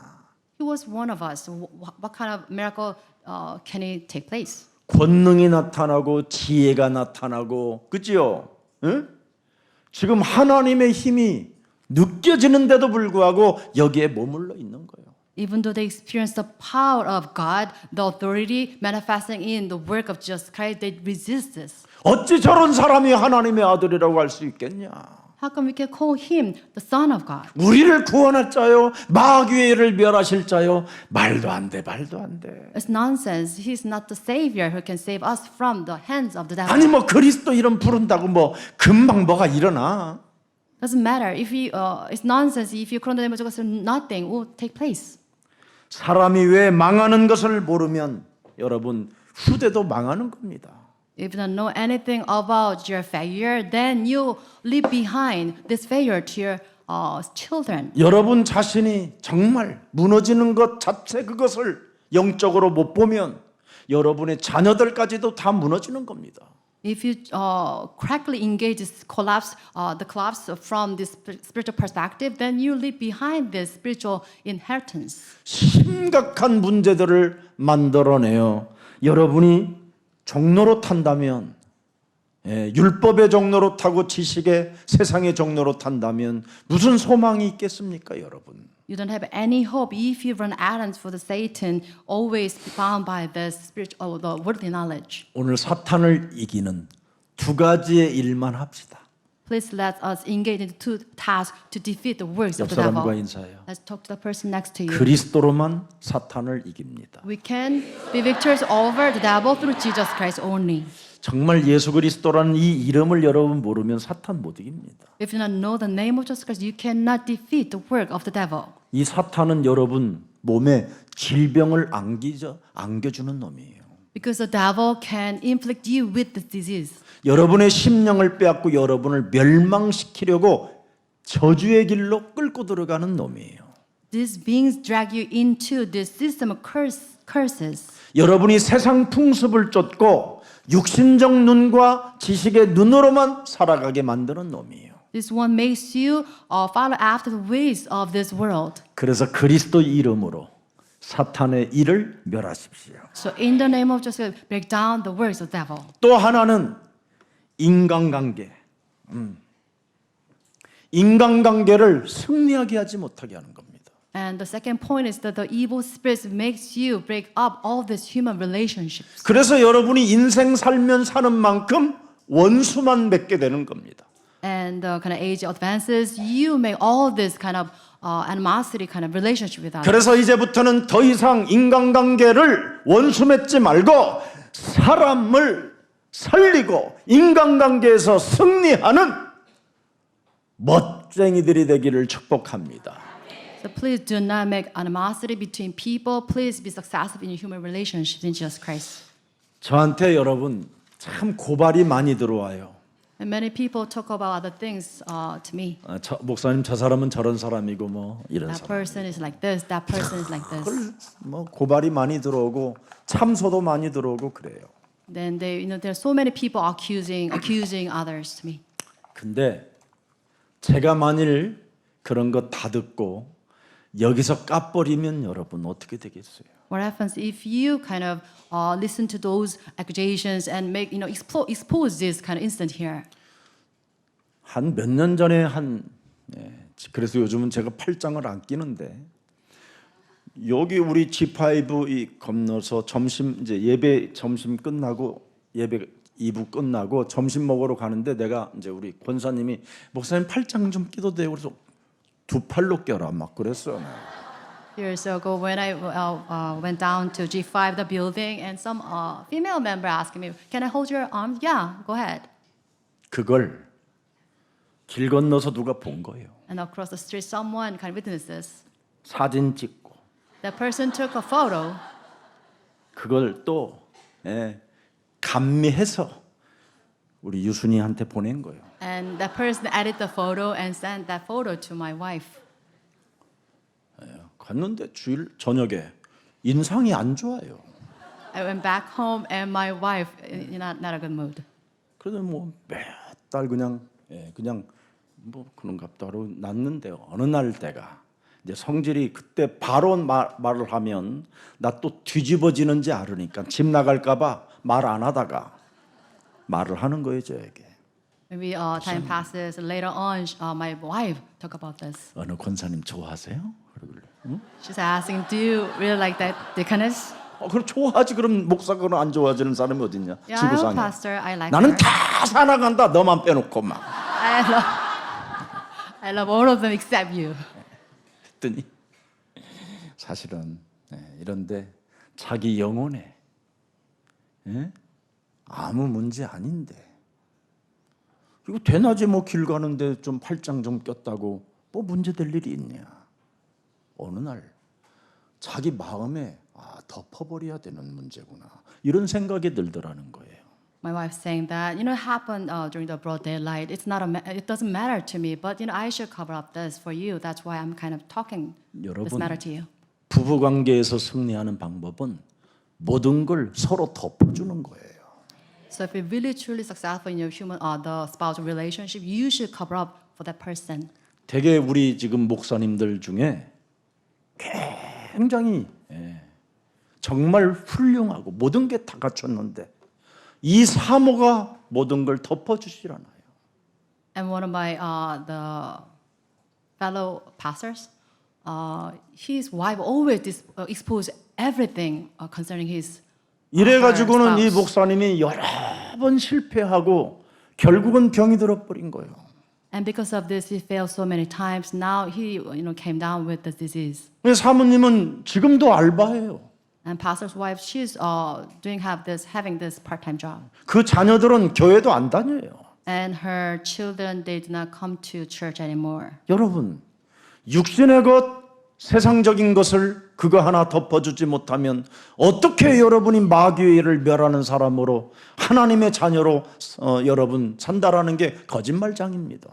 He was one of us. What kind of miracle can it take place? 권능이 나타나고 지혜가 나타나고 그지요? 응? 지금 하나님의 힘이 느껴지는데도 불구하고 여기에 머물러 있는 거예요. Even though they experience the power of God, the authority manifesting in the work of Jesus Christ, they resist this. 어찌 저런 사람이 하나님의 아들이라고 할 수 있겠냐? How come we can call him the Son of God? 우리를 구원할 자요 마귀를 멸하실 자요 말도 안 돼 말도 안 돼. It's nonsense. He's not the Savior who can save us from the hands of the devil. 아니 뭐 그리스도 이름 부른다고 뭐 금방 뭐가 일어나? Doesn't matter if you. It's nonsense if you call the name of Jesus. Nothing will take place. 사람이 왜 망하는 것을 모르면 여러분 후대도 망하는 겁니다. If you don't know anything about your failure, then you leave behind this failure to your children. 여러분 자신이 정말 무너지는 것 자체 그것을 영적으로 못 보면 여러분의 자녀들까지도 다 무너지는 겁니다. If you correctly engage this collapse, the collapse from this spiritual perspective, then you leave behind this spiritual inheritance. 심각한 문제들을 만들어내요. 여러분이 종로로 탄다면 율법의 종로로 타고 지식의 세상의 종로로 탄다면 무슨 소망이 있겠습니까, 여러분? You don't have any hope if you run errands for the Satan, always bound by the spiritual, the worldly knowledge. 오늘 사탄을 이기는 두 가지의 일만 합시다. Please let us engage in two tasks to defeat the works of 옆 the 사람과 devil. 인사해요. Let's talk to the person next to you. 그리스도로만 사탄을 이깁니다. We can be victorious over the devil through Jesus Christ only. 정말 예수 그리스도라는 이 이름을 여러분 모르면 사탄 못 이깁니다. If you don't know the name of Jesus Christ, you cannot defeat the work of the devil. 이 사탄은 여러분 몸에 질병을 안겨주는 놈이에요. Because the devil can inflict you with this disease. 여러분의 심령을 빼앗고 여러분을 멸망시키려고 저주의 길로 끌고 들어가는 놈이에요. These beings drag you into this system of curses. 여러분이 세상 풍습을 쫓고 육신적 눈과 지식의 눈으로만 살아가게 만드는 놈이에요. This one makes you follow after the ways of this world. 그래서 그리스도 이름으로 사탄의 일을 멸하십시오. So in the name of Jesus, break down the works of the devil. 또 하나는 인간관계. 인간관계를 승리하게 하지 못하게 하는 겁니다. And the second point is that the evil spirits makes you break up all these human relationships. 그래서 여러분이 인생 살면 사는 만큼 원수만 맺게 되는 겁니다. And the kind of age advances, you make all this kind of animosity kind of relationship with others. 그래서 이제부터는 더 이상 인간관계를 원수 맺지 말고 사람을 살리고 인간관계에서 승리하는 멋쟁이들이 되기를 축복합니다. So please do not make animosity between people. Please be successful in your human relationships in Jesus Christ. 저한테 여러분 참 고발이 많이 들어와요. And many people talk about other things to me. 목사님 저 사람은 저런 사람이고 뭐 이런 That 사람. person is like this. That person is like this. 뭐 고발이 많이 들어오고 참소도 많이 들어오고 그래요. Then there are so many people accusing others to me. 근데 제가 만일 그런 거 다 듣고 여기서 까버리면 여러분 어떻게 되겠어요? What happens if you kind of listen to those accusations and make expose this kind of incident here? 한 몇 년 전에 그래서 요즘은 제가 팔짱을 안 끼는데 여기 우리 G5 이 건너서 점심 이제 예배 점심 끝나고 예배 2부 끝나고 점심 먹으러 가는데 내가 이제 우리 권사님이 목사님 팔짱 좀 끼도 돼요. 그래서 두 팔로 껴라 막 그랬어. Years ago, when I went down to G5, the building, and some female member asked me, "Can I hold your arm?" Yeah, go ahead. 그걸 길 건너서 누가 본 거예요. And across the street, someone kind of witnesses. 사진 찍고 That person took a photo, 그걸 또 감미해서 우리 유순이한테 보낸 거예요. and that person edited the photo and sent that photo to my wife. 갔는데 주일 저녁에 인상이 안 좋아요. I went back home, and my wife in not a good mood. 그래서 뭐 몇 달 그냥 뭐 그런갑다 하고 났는데 어느 날 때가 이제 성질이 그때 바로 말을 하면 나 또 뒤집어지는지 알으니까 집 나갈까봐 말 안 하다가 말을 하는 거예요 저에게. Maybe time passes. Later on, my wife talked about this. 어느 권사님 좋아하세요? 그러길래. 응? She's asking, "Do you really like that deaconess?" 그럼 좋아하지. 그럼 목사가 안 좋아하는 사람이 어딨냐? Yeah, I'm a 지구상에. pastor. I like 나는 her. 다 살아간다. 너만 빼놓고 막. I love all of them except you. 했더니 사실은 이런데 자기 영혼에 아무 문제 아닌데 이거 대낮에 뭐 길 가는데 좀 팔짱 좀 꼈다고 뭐 문제 될 일이 있냐. 어느 날 자기 마음에 덮어버려야 되는 문제구나 이런 생각이 들더라는 거예요. My wife saying that it happened during the broad daylight. It doesn't matter to me, but I should cover up this for you. That's why I'm kind of talking this 여러분 matter to you. 부부 관계에서 승리하는 방법은 모든 걸 서로 덮어주는 거예요. So if you're really truly successful in your the spousal relationship, you should cover up for that person. 되게 우리 지금 목사님들 중에 굉장히 정말 훌륭하고 모든 게 다 갖췄는데 이 사모가 모든 걸 덮어주시라나요. And one of my the fellow pastors, his wife always expose everything concerning his. 이래 가지고는 이 spouse. 목사님이 여러 번 실패하고 결국은 병이 들어버린 거예요. And because of this, he failed so many times. Now he came down with the disease. 사모님은 지금도 알바해요. And pastor's wife, she's having this part-time job. 그 자녀들은 교회도 안 다녀요. And her children, they do not come to church anymore. 여러분, 육신의 것, 세상적인 것을 그거 하나 덮어주지 못하면 어떻게 여러분이 마귀의 일을 멸하는 사람으로 하나님의 자녀로 여러분 산다라는 게 거짓말장입니다.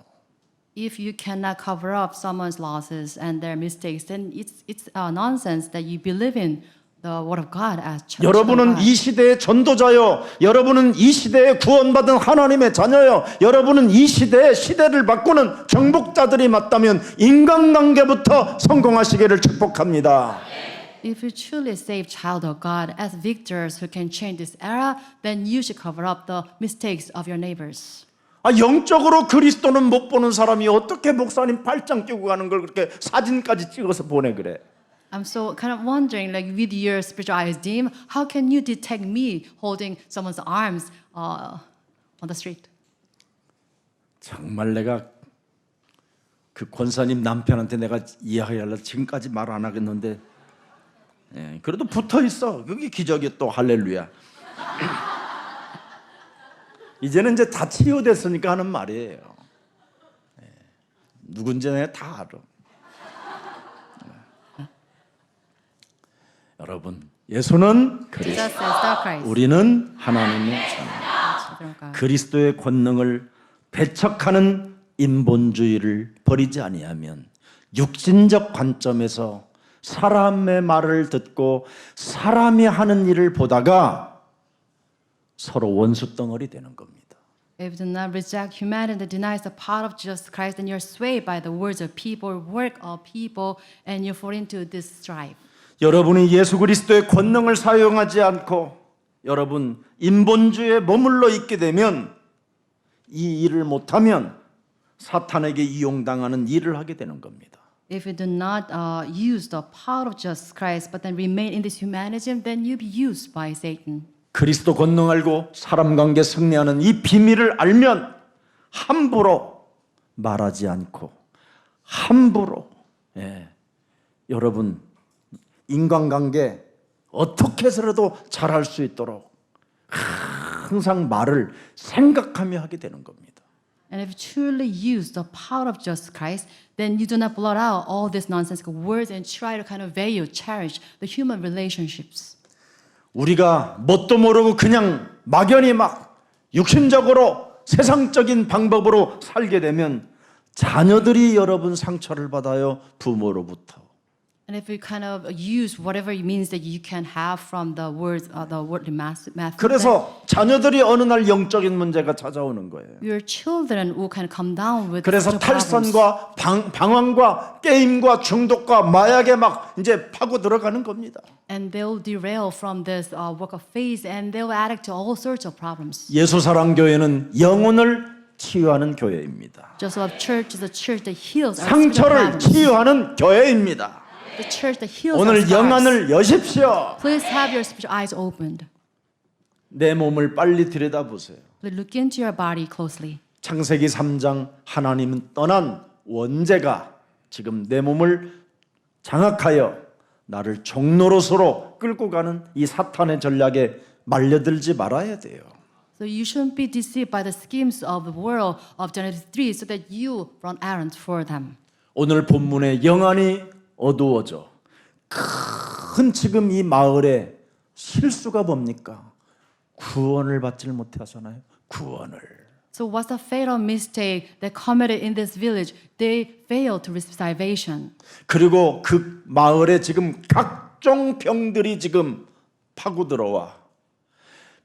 If you cannot cover up someone's losses and their mistakes, then it's nonsense that you believe in the word of God as children of 여러분은 God. 이 시대의 전도자요. 여러분은 이 시대에 구원받은 하나님의 자녀요. 여러분은 이 시대를 바꾸는 정복자들이 맞다면 인간관계부터 성공하시기를 축복합니다. If you truly save child of God as victors who can change this era, then you should cover up the mistakes of your neighbors. 영적으로 그리스도는 못 보는 사람이 어떻게 목사님 팔짱 끼고 가는 걸 그렇게 사진까지 찍어서 보내 그래. I'm so kind of wondering, like with your spiritual eyes dim, how can you detect me holding someone's arms on the street? 정말 내가 그 권사님 남편한테 내가 이야기하려고 지금까지 말 안 하겠는데 그래도 붙어 있어. 그게 기적이 또 할렐루야. 이제는 이제 다 치유됐으니까 하는 말이에요. 누군지 내가 다 알아. 여러분, 예수는 그리스도, Jesus is the Christ. 우리는 하나님의 자녀. Children of God. 그리스도의 권능을 배척하는 인본주의를 버리지 아니하면 육신적 관점에서 사람의 말을 듣고 사람이 하는 일을 보다가 서로 원수 덩어리 되는 겁니다. If you do not reject humanity that denies the power of Jesus Christ, then you're swayed by the words of people, work of people, and you fall into this strife. 여러분이 예수 그리스도의 권능을 사용하지 않고 여러분 인본주의에 머물러 있게 되면 이 일을 못하면 사탄에게 이용당하는 일을 하게 되는 겁니다. If you do not use the power of Jesus Christ, but then remain in this humanism, then you'll be used by Satan. 그리스도 권능 알고 사람 관계 승리하는 이 비밀을 알면 함부로 말하지 않고 함부로 여러분 인간관계 어떻게 해서라도 잘할 수 있도록 항상 말을 생각하며 하게 되는 겁니다. And if you truly use the power of Jesus Christ, then you do not blot out all these nonsensical words and try to kind of value, cherish the human relationships. 우리가 뭣도 모르고 그냥 막연히 막 육신적으로 세상적인 방법으로 살게 되면 자녀들이 여러분 상처를 받아요. 부모로부터. And if you kind of use whatever it means that you can have from the words, the worldly method, 그래서 자녀들이 어느 날 영적인 문제가 찾아오는 거예요. your children will kind of come down with 그래서 such problems. 탈선과 방황과 게임과 중독과 마약에 막 이제 파고 들어가는 겁니다. And they'll derail from this work of faith, and they'll addict to all sorts of problems. 예수사랑교회는 영혼을 치유하는 교회입니다. Joseph Church is a church that heals our spiritual 상처를 problems. 치유하는 교회입니다. The church that heals our 오늘 scars. 영안을 여십시오. Please have your spiritual eyes opened. 내 몸을 빨리 들여다보세요. Please look into your body closely. 창세기 3장 하나님은 떠난 원죄가 지금 내 몸을 장악하여 나를 종노릇으로 끌고 가는 이 사탄의 전략에 말려들지 말아야 돼요. So you shouldn't be deceived by the schemes of the world of Genesis 3 so that you run errands for them. 오늘 본문의 영안이 어두워져 큰 지금 이 마을의 실수가 뭡니까? 구원을 받질 못하잖아요. 구원을. So what's the fatal mistake that committed in this village? They failed to receive salvation. 그리고 그 마을에 지금 각종 병들이 지금 파고 들어와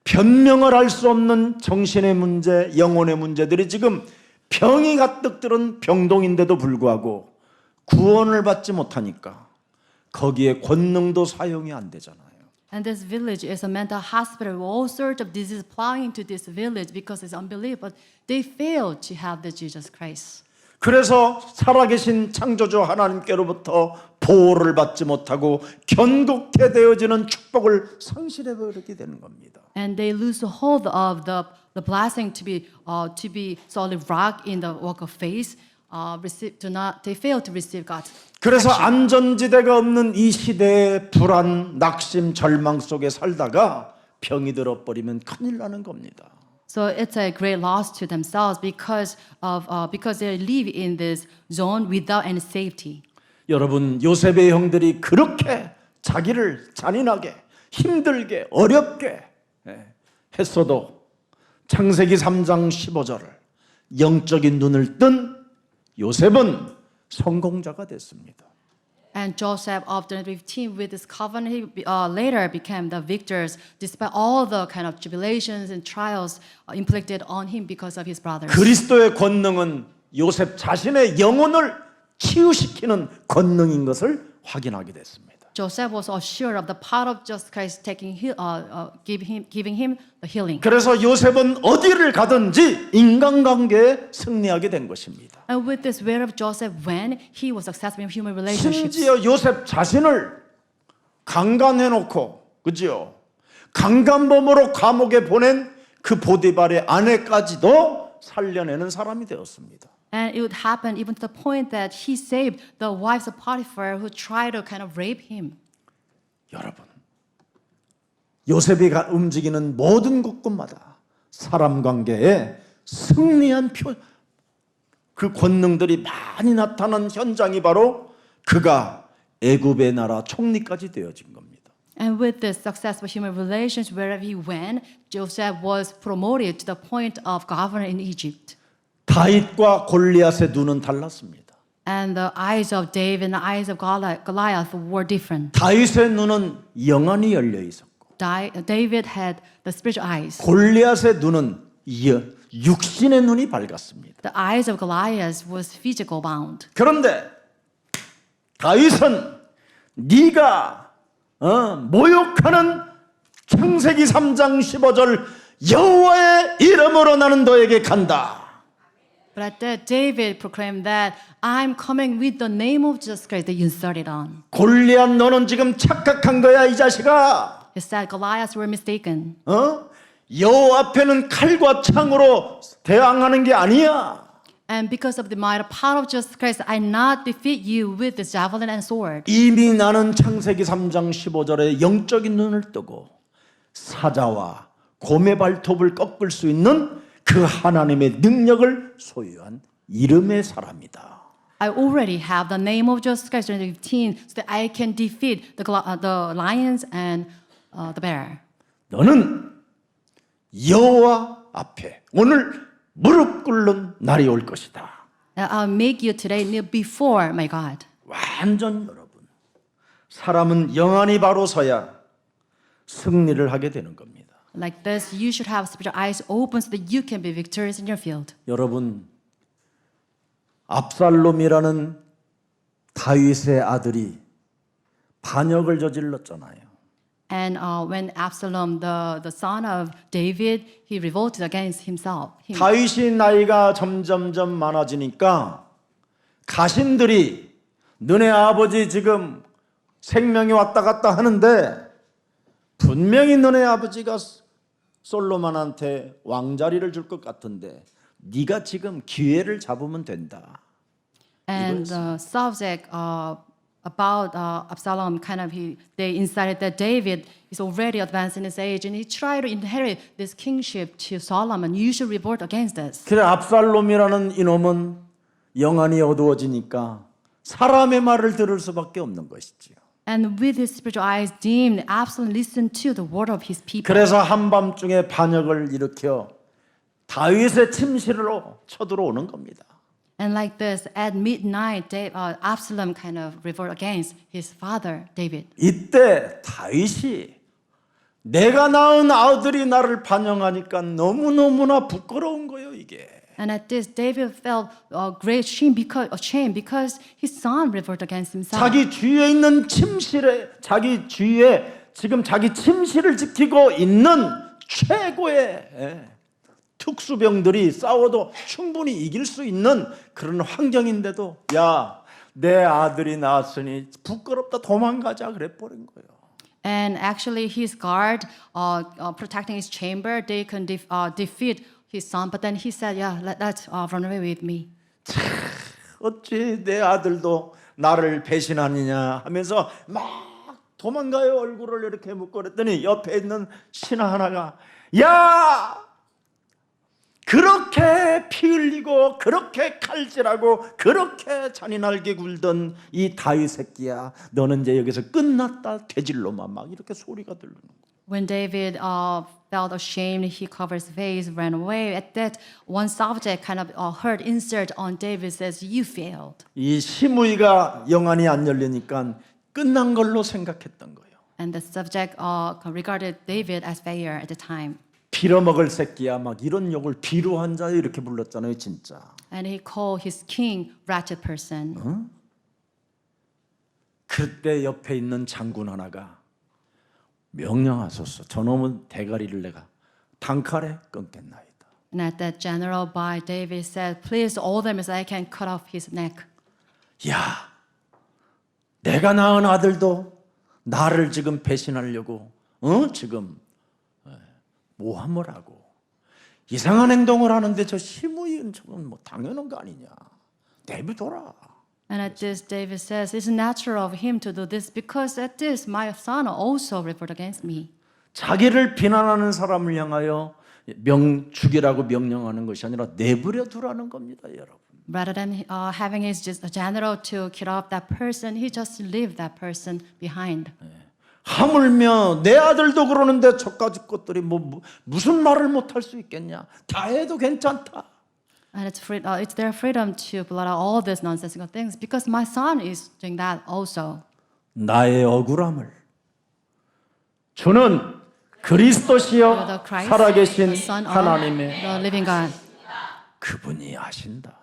변명을 할 수 없는 정신의 문제, 영혼의 문제들이 지금 병이 가득 들은 병동인데도 불구하고 구원을 받지 못하니까 거기에 권능도 사용이 안 되잖아요. And this village is a mental hospital with all sorts of diseases plowing into this village because it's unbelief, but they failed to have the Jesus Christ. 그래서 살아계신 창조주 하나님께로부터 보호를 받지 못하고 견고케 되어지는 축복을 상실해 버리게 되는 겁니다. And they lose the hold of the blessing to be solid rock in the walk of faith. They fail to receive God's. 그래서 안전지대가 없는 이 시대의 불안, 낙심, 절망 속에 살다가 병이 들어버리면 큰일 나는 겁니다. So it's a great loss to themselves because they live in this zone without any safety. 여러분 요셉의 형들이 그렇게 자기를 잔인하게 힘들게 어렵게 했어도 창세기 3장 15절을 영적인 눈을 뜬 요셉은 성공자가 됐습니다. And Joseph of Genesis 15 with this covenant he later became the victors despite all the kind of tribulations and trials inflicted on him because of his brothers. 그리스도의 권능은 요셉 자신의 영혼을 치유시키는 권능인 것을 확인하게 됐습니다. Joseph was assured of the power of Jesus Christ giving him the healing. 그래서 요셉은 어디를 가든지 인간관계에 승리하게 된 것입니다. And with this wherever Joseph went, he was successful in human relationships. 심지어 요셉 자신을 강간해놓고 그죠? 강간범으로 감옥에 보낸 그 보디발의 아내까지도 살려내는 사람이 되었습니다. And it would happen even to the point that he saved the wives of Potiphar who tried to kind of rape him. 여러분, 요셉이 움직이는 모든 곳곳마다 사람 관계에 승리한 그 권능들이 많이 나타난 현장이 바로 그가 애굽의 나라 총리까지 되어진 겁니다. And with this successful human relations, wherever he went, Joseph was promoted to the point of governor in Egypt. 다윗과 골리앗의 눈은 달랐습니다. And the eyes of David and the eyes of Goliath were different. 다윗의 눈은 영안이 열려 있었고 David had the spiritual eyes. 골리앗의 눈은 육신의 눈이 밝았습니다. The eyes of Goliath was physical bound. 그런데 다윗은 네가 모욕하는 창세기 3장 15절 여호와의 이름으로 나는 너에게 간다. But at that, David proclaimed that I'm coming with the name of Jesus Christ that you inserted on. 골리앗 너는 지금 착각한 거야 이 자식아. He said, Goliath were mistaken. 여호와 앞에는 칼과 창으로 대항하는 게 아니야. And because of the might and power of Jesus Christ, I not defeat you with the javelin and sword. 이미 나는 창세기 3장 15절에 영적인 눈을 뜨고 사자와 곰의 발톱을 꺾을 수 있는 그 하나님의 능력을 소유한 이름의 사람이다. I already have the name of Jesus Christ in 15 so that I can defeat the lions and the bear. 너는 여호와 앞에 오늘 무릎 꿇는 날이 올 것이다. And I'll make you today kneel before my God. 완전 여러분, 사람은 영안이 바로 서야 승리를 하게 되는 겁니다. Like this, you should have spiritual eyes open so that you can be victorious in your field. 여러분, 압살롬이라는 다윗의 아들이 반역을 저질렀잖아요. And when Absalom, the son of David, he revolted against himself. 다윗이 나이가 점점점 많아지니까 가신들이 너네 아버지 지금 생명이 왔다 갔다 하는데 분명히 너네 아버지가 솔로몬한테 왕자리를 줄 것 같은데 네가 지금 기회를 잡으면 된다. And the subject about Absalom, they incited that David is already advanced in his age, and he tried to inherit this kingship to Solomon. You should revolt against this. 그래 압살롬이라는 이놈은 영안이 어두워지니까 사람의 말을 들을 수밖에 없는 것이지요. And with his spiritual eyes dimmed, Absalom listened to the word of his people. 그래서 한밤중에 반역을 일으켜 다윗의 침실로 쳐들어오는 겁니다. And like this, at midnight, Absalom revolted against his father, David. 이때 다윗이 내가 낳은 아들이 나를 반영하니까 너무너무나 부끄러운 거예요 이게. And at this, David felt great shame because his son revolted against himself. 자기 주위에 있는 침실에 자기 주위에 지금 자기 침실을 지키고 있는 최고의 특수병들이 싸워도 충분히 이길 수 있는 그런 환경인데도 야, 내 아들이 낳았으니 부끄럽다 도망가자 그래 버린 거예요. And actually, his guard protecting his chamber, they can defeat his son. But then he said, "Yeah, let's run away with me." 어찌 내 아들도 나를 배신하느냐 하면서 막 도망가요. 얼굴을 이렇게 묶고 그랬더니 옆에 있는 신하 하나가 야! 그렇게 피 흘리고 그렇게 칼질하고 그렇게 잔인하게 굴던 이 다윗 새끼야. 너는 이제 여기서 끝났다. 돼질놈아 막 이렇게 소리가 들리는 거야. When David felt ashamed, he covered his face, ran away. At that, one subject heard insert on David says, "You failed." 이 시므이가 영안이 안 열리니까 끝난 걸로 생각했던 거예요. And the subject regarded David as failure at the time. 빌어먹을 새끼야 막 이런 욕을 비루한 자 이렇게 불렀잖아요 진짜. And he called his king wretched person. 그때 옆에 있는 장군 하나가 명령하소서 저놈은 대가리를 내가 단칼에 끊겠나이다. And at that general by David said, "Please order me so I can cut off his neck." 야, 내가 낳은 아들도 나를 지금 배신하려고 지금 모함을 하고 이상한 행동을 하는데 저 시므이는 저건 뭐 당연한 거 아니냐. 내비둬라. And at this, David says, "It's natural of him to do this because at this, my son also revolted against me." 자기를 비난하는 사람을 향하여 죽이라고 명령하는 것이 아니라 내버려 두라는 겁니다, 여러분. Rather than having his just a general to kill off that person, he just leave that person behind. 하물며 내 아들도 그러는데 저까지 것들이 무슨 말을 못할 수 있겠냐? 다 해도 괜찮다. And it's their freedom to blot out all these nonsensical things because my son is doing that also. 나의 억울함을 주는 그리스도시여 The Christ, 살아계신 the Son of 하나님의 the living God. 그분이 아신다.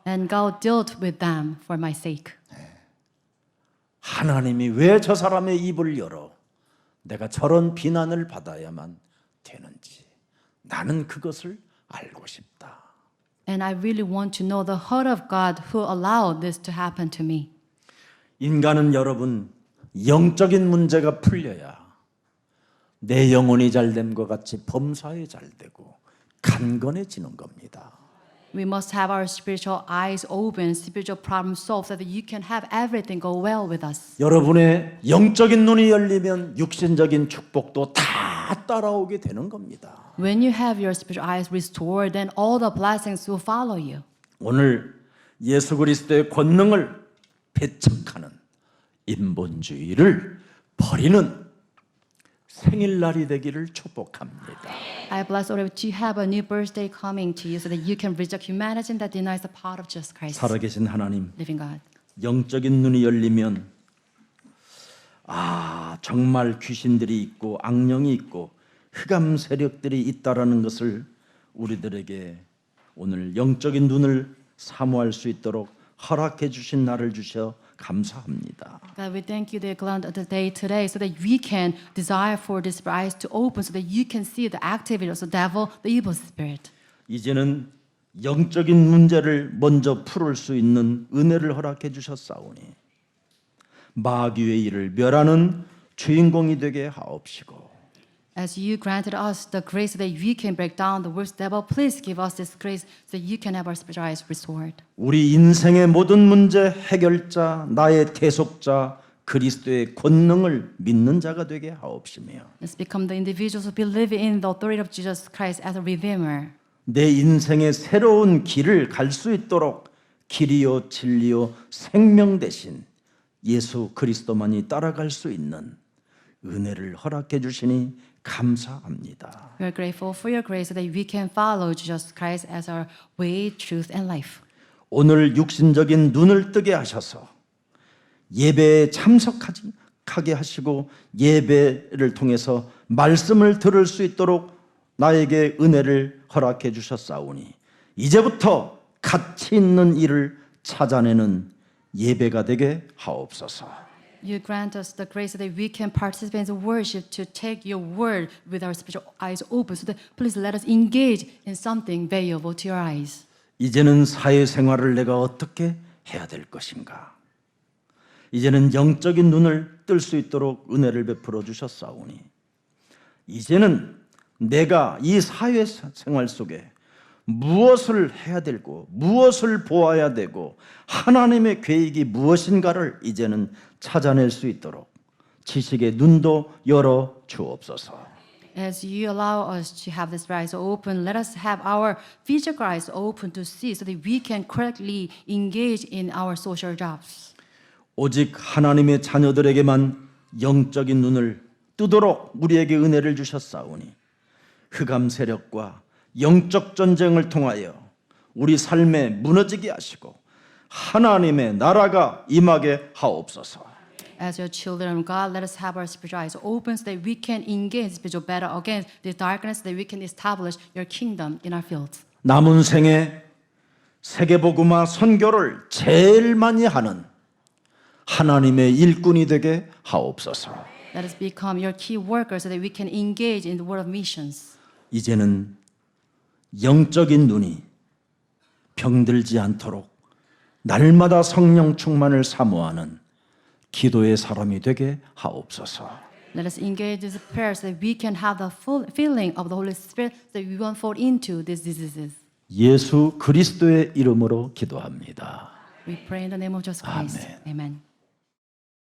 And God dealt with them for my sake. 하나님이 왜 저 사람의 입을 열어 내가 저런 비난을 받아야만 되는지 나는 그것을 알고 싶다. And I really want to know the heart of God who allowed this to happen to me. 인간은 여러분 영적인 문제가 풀려야 내 영혼이 잘됨과 같이 범사에 잘되고 강건해지는 겁니다. We must have our spiritual eyes open, spiritual problems solved, so that you can have everything go well with us. 여러분의 영적인 눈이 열리면 육신적인 축복도 다 따라오게 되는 겁니다. When you have your spiritual eyes restored, then all the blessings will follow you. 오늘 예수 그리스도의 권능을 배척하는 인본주의를 버리는 생일날이 되기를 축복합니다. I bless all of you to have a new birthday coming to you, so that you can reject humanity that denies the power of Jesus Christ, 살아계신 하나님, living God. 영적인 눈이 열리면 정말 귀신들이 있고 악령이 있고 흑암 세력들이 있다라는 것을 우리들에게 오늘 영적인 눈을 사모할 수 있도록 허락해 주신 날을 주셔 감사합니다. God, we thank you the day today, so that we can desire for these eyes to open, so that you can see the activity of the devil, the evil spirit. 이제는 영적인 문제를 먼저 풀을 수 있는 은혜를 허락해 주셨사오니 마귀의 일을 멸하는 주인공이 되게 하옵시고 As you granted us the grace so that we can break down the works of the devil, please give us this grace so that you can have our spiritual eyes restored. 우리 인생의 모든 문제 해결자 나의 대속자 그리스도의 권능을 믿는 자가 되게 하옵시며 Let's become the individuals who believe in the authority of Jesus Christ as a redeemer. 내 인생의 새로운 길을 갈 수 있도록 길이요 진리요 생명 대신 예수 그리스도만이 따라갈 수 있는 은혜를 허락해 주시니 감사합니다. We are grateful for your grace so that we can follow Jesus Christ as our way, truth, and life. 오늘 육신적인 눈을 뜨게 하셔서 예배에 참석하게 하시고 예배를 통해서 말씀을 들을 수 있도록 나에게 은혜를 허락해 주셨사오니 이제부터 가치 있는 일을 찾아내는 예배가 되게 하옵소서. You grant us the grace so that we can participate in the worship to take your word with our spiritual eyes open. So that please let us engage in something valuable to your eyes. 이제는 사회생활을 내가 어떻게 해야 될 것인가? 이제는 영적인 눈을 뜰 수 있도록 은혜를 베풀어 주셨사오니 이제는 내가 이 사회생활 속에 무엇을 해야 되고 무엇을 보아야 되고 하나님의 계획이 무엇인가를 이제는 찾아낼 수 있도록 지식의 눈도 열어 주옵소서. As you allow us to have this eyes open, let us have our physical eyes open to see so that we can correctly engage in our social jobs. 오직 하나님의 자녀들에게만 영적인 눈을 뜨도록 우리에게 은혜를 주셨사오니 흑암 세력과 영적 전쟁을 통하여 우리 삶에 무너지게 하시고 하나님의 나라가 임하게 하옵소서. As your children of God, let us have our spiritual eyes open so that we can engage spiritual battle against this darkness, so that we can establish your kingdom in our fields. 남은 생에 세계복음화 선교를 제일 많이 하는 하나님의 일꾼이 되게 하옵소서. Let us become your key workers so that we can engage in the world of missions. 이제는 영적인 눈이 병들지 않도록 날마다 성령 충만을 사모하는 기도의 사람이 되게 하옵소서. Let us engage in prayer so that we can have the full feeling of the Holy Spirit so that we won't fall into these diseases. 예수 그리스도의 이름으로 기도합니다. We pray in the name of Jesus Christ. Amen. Amen.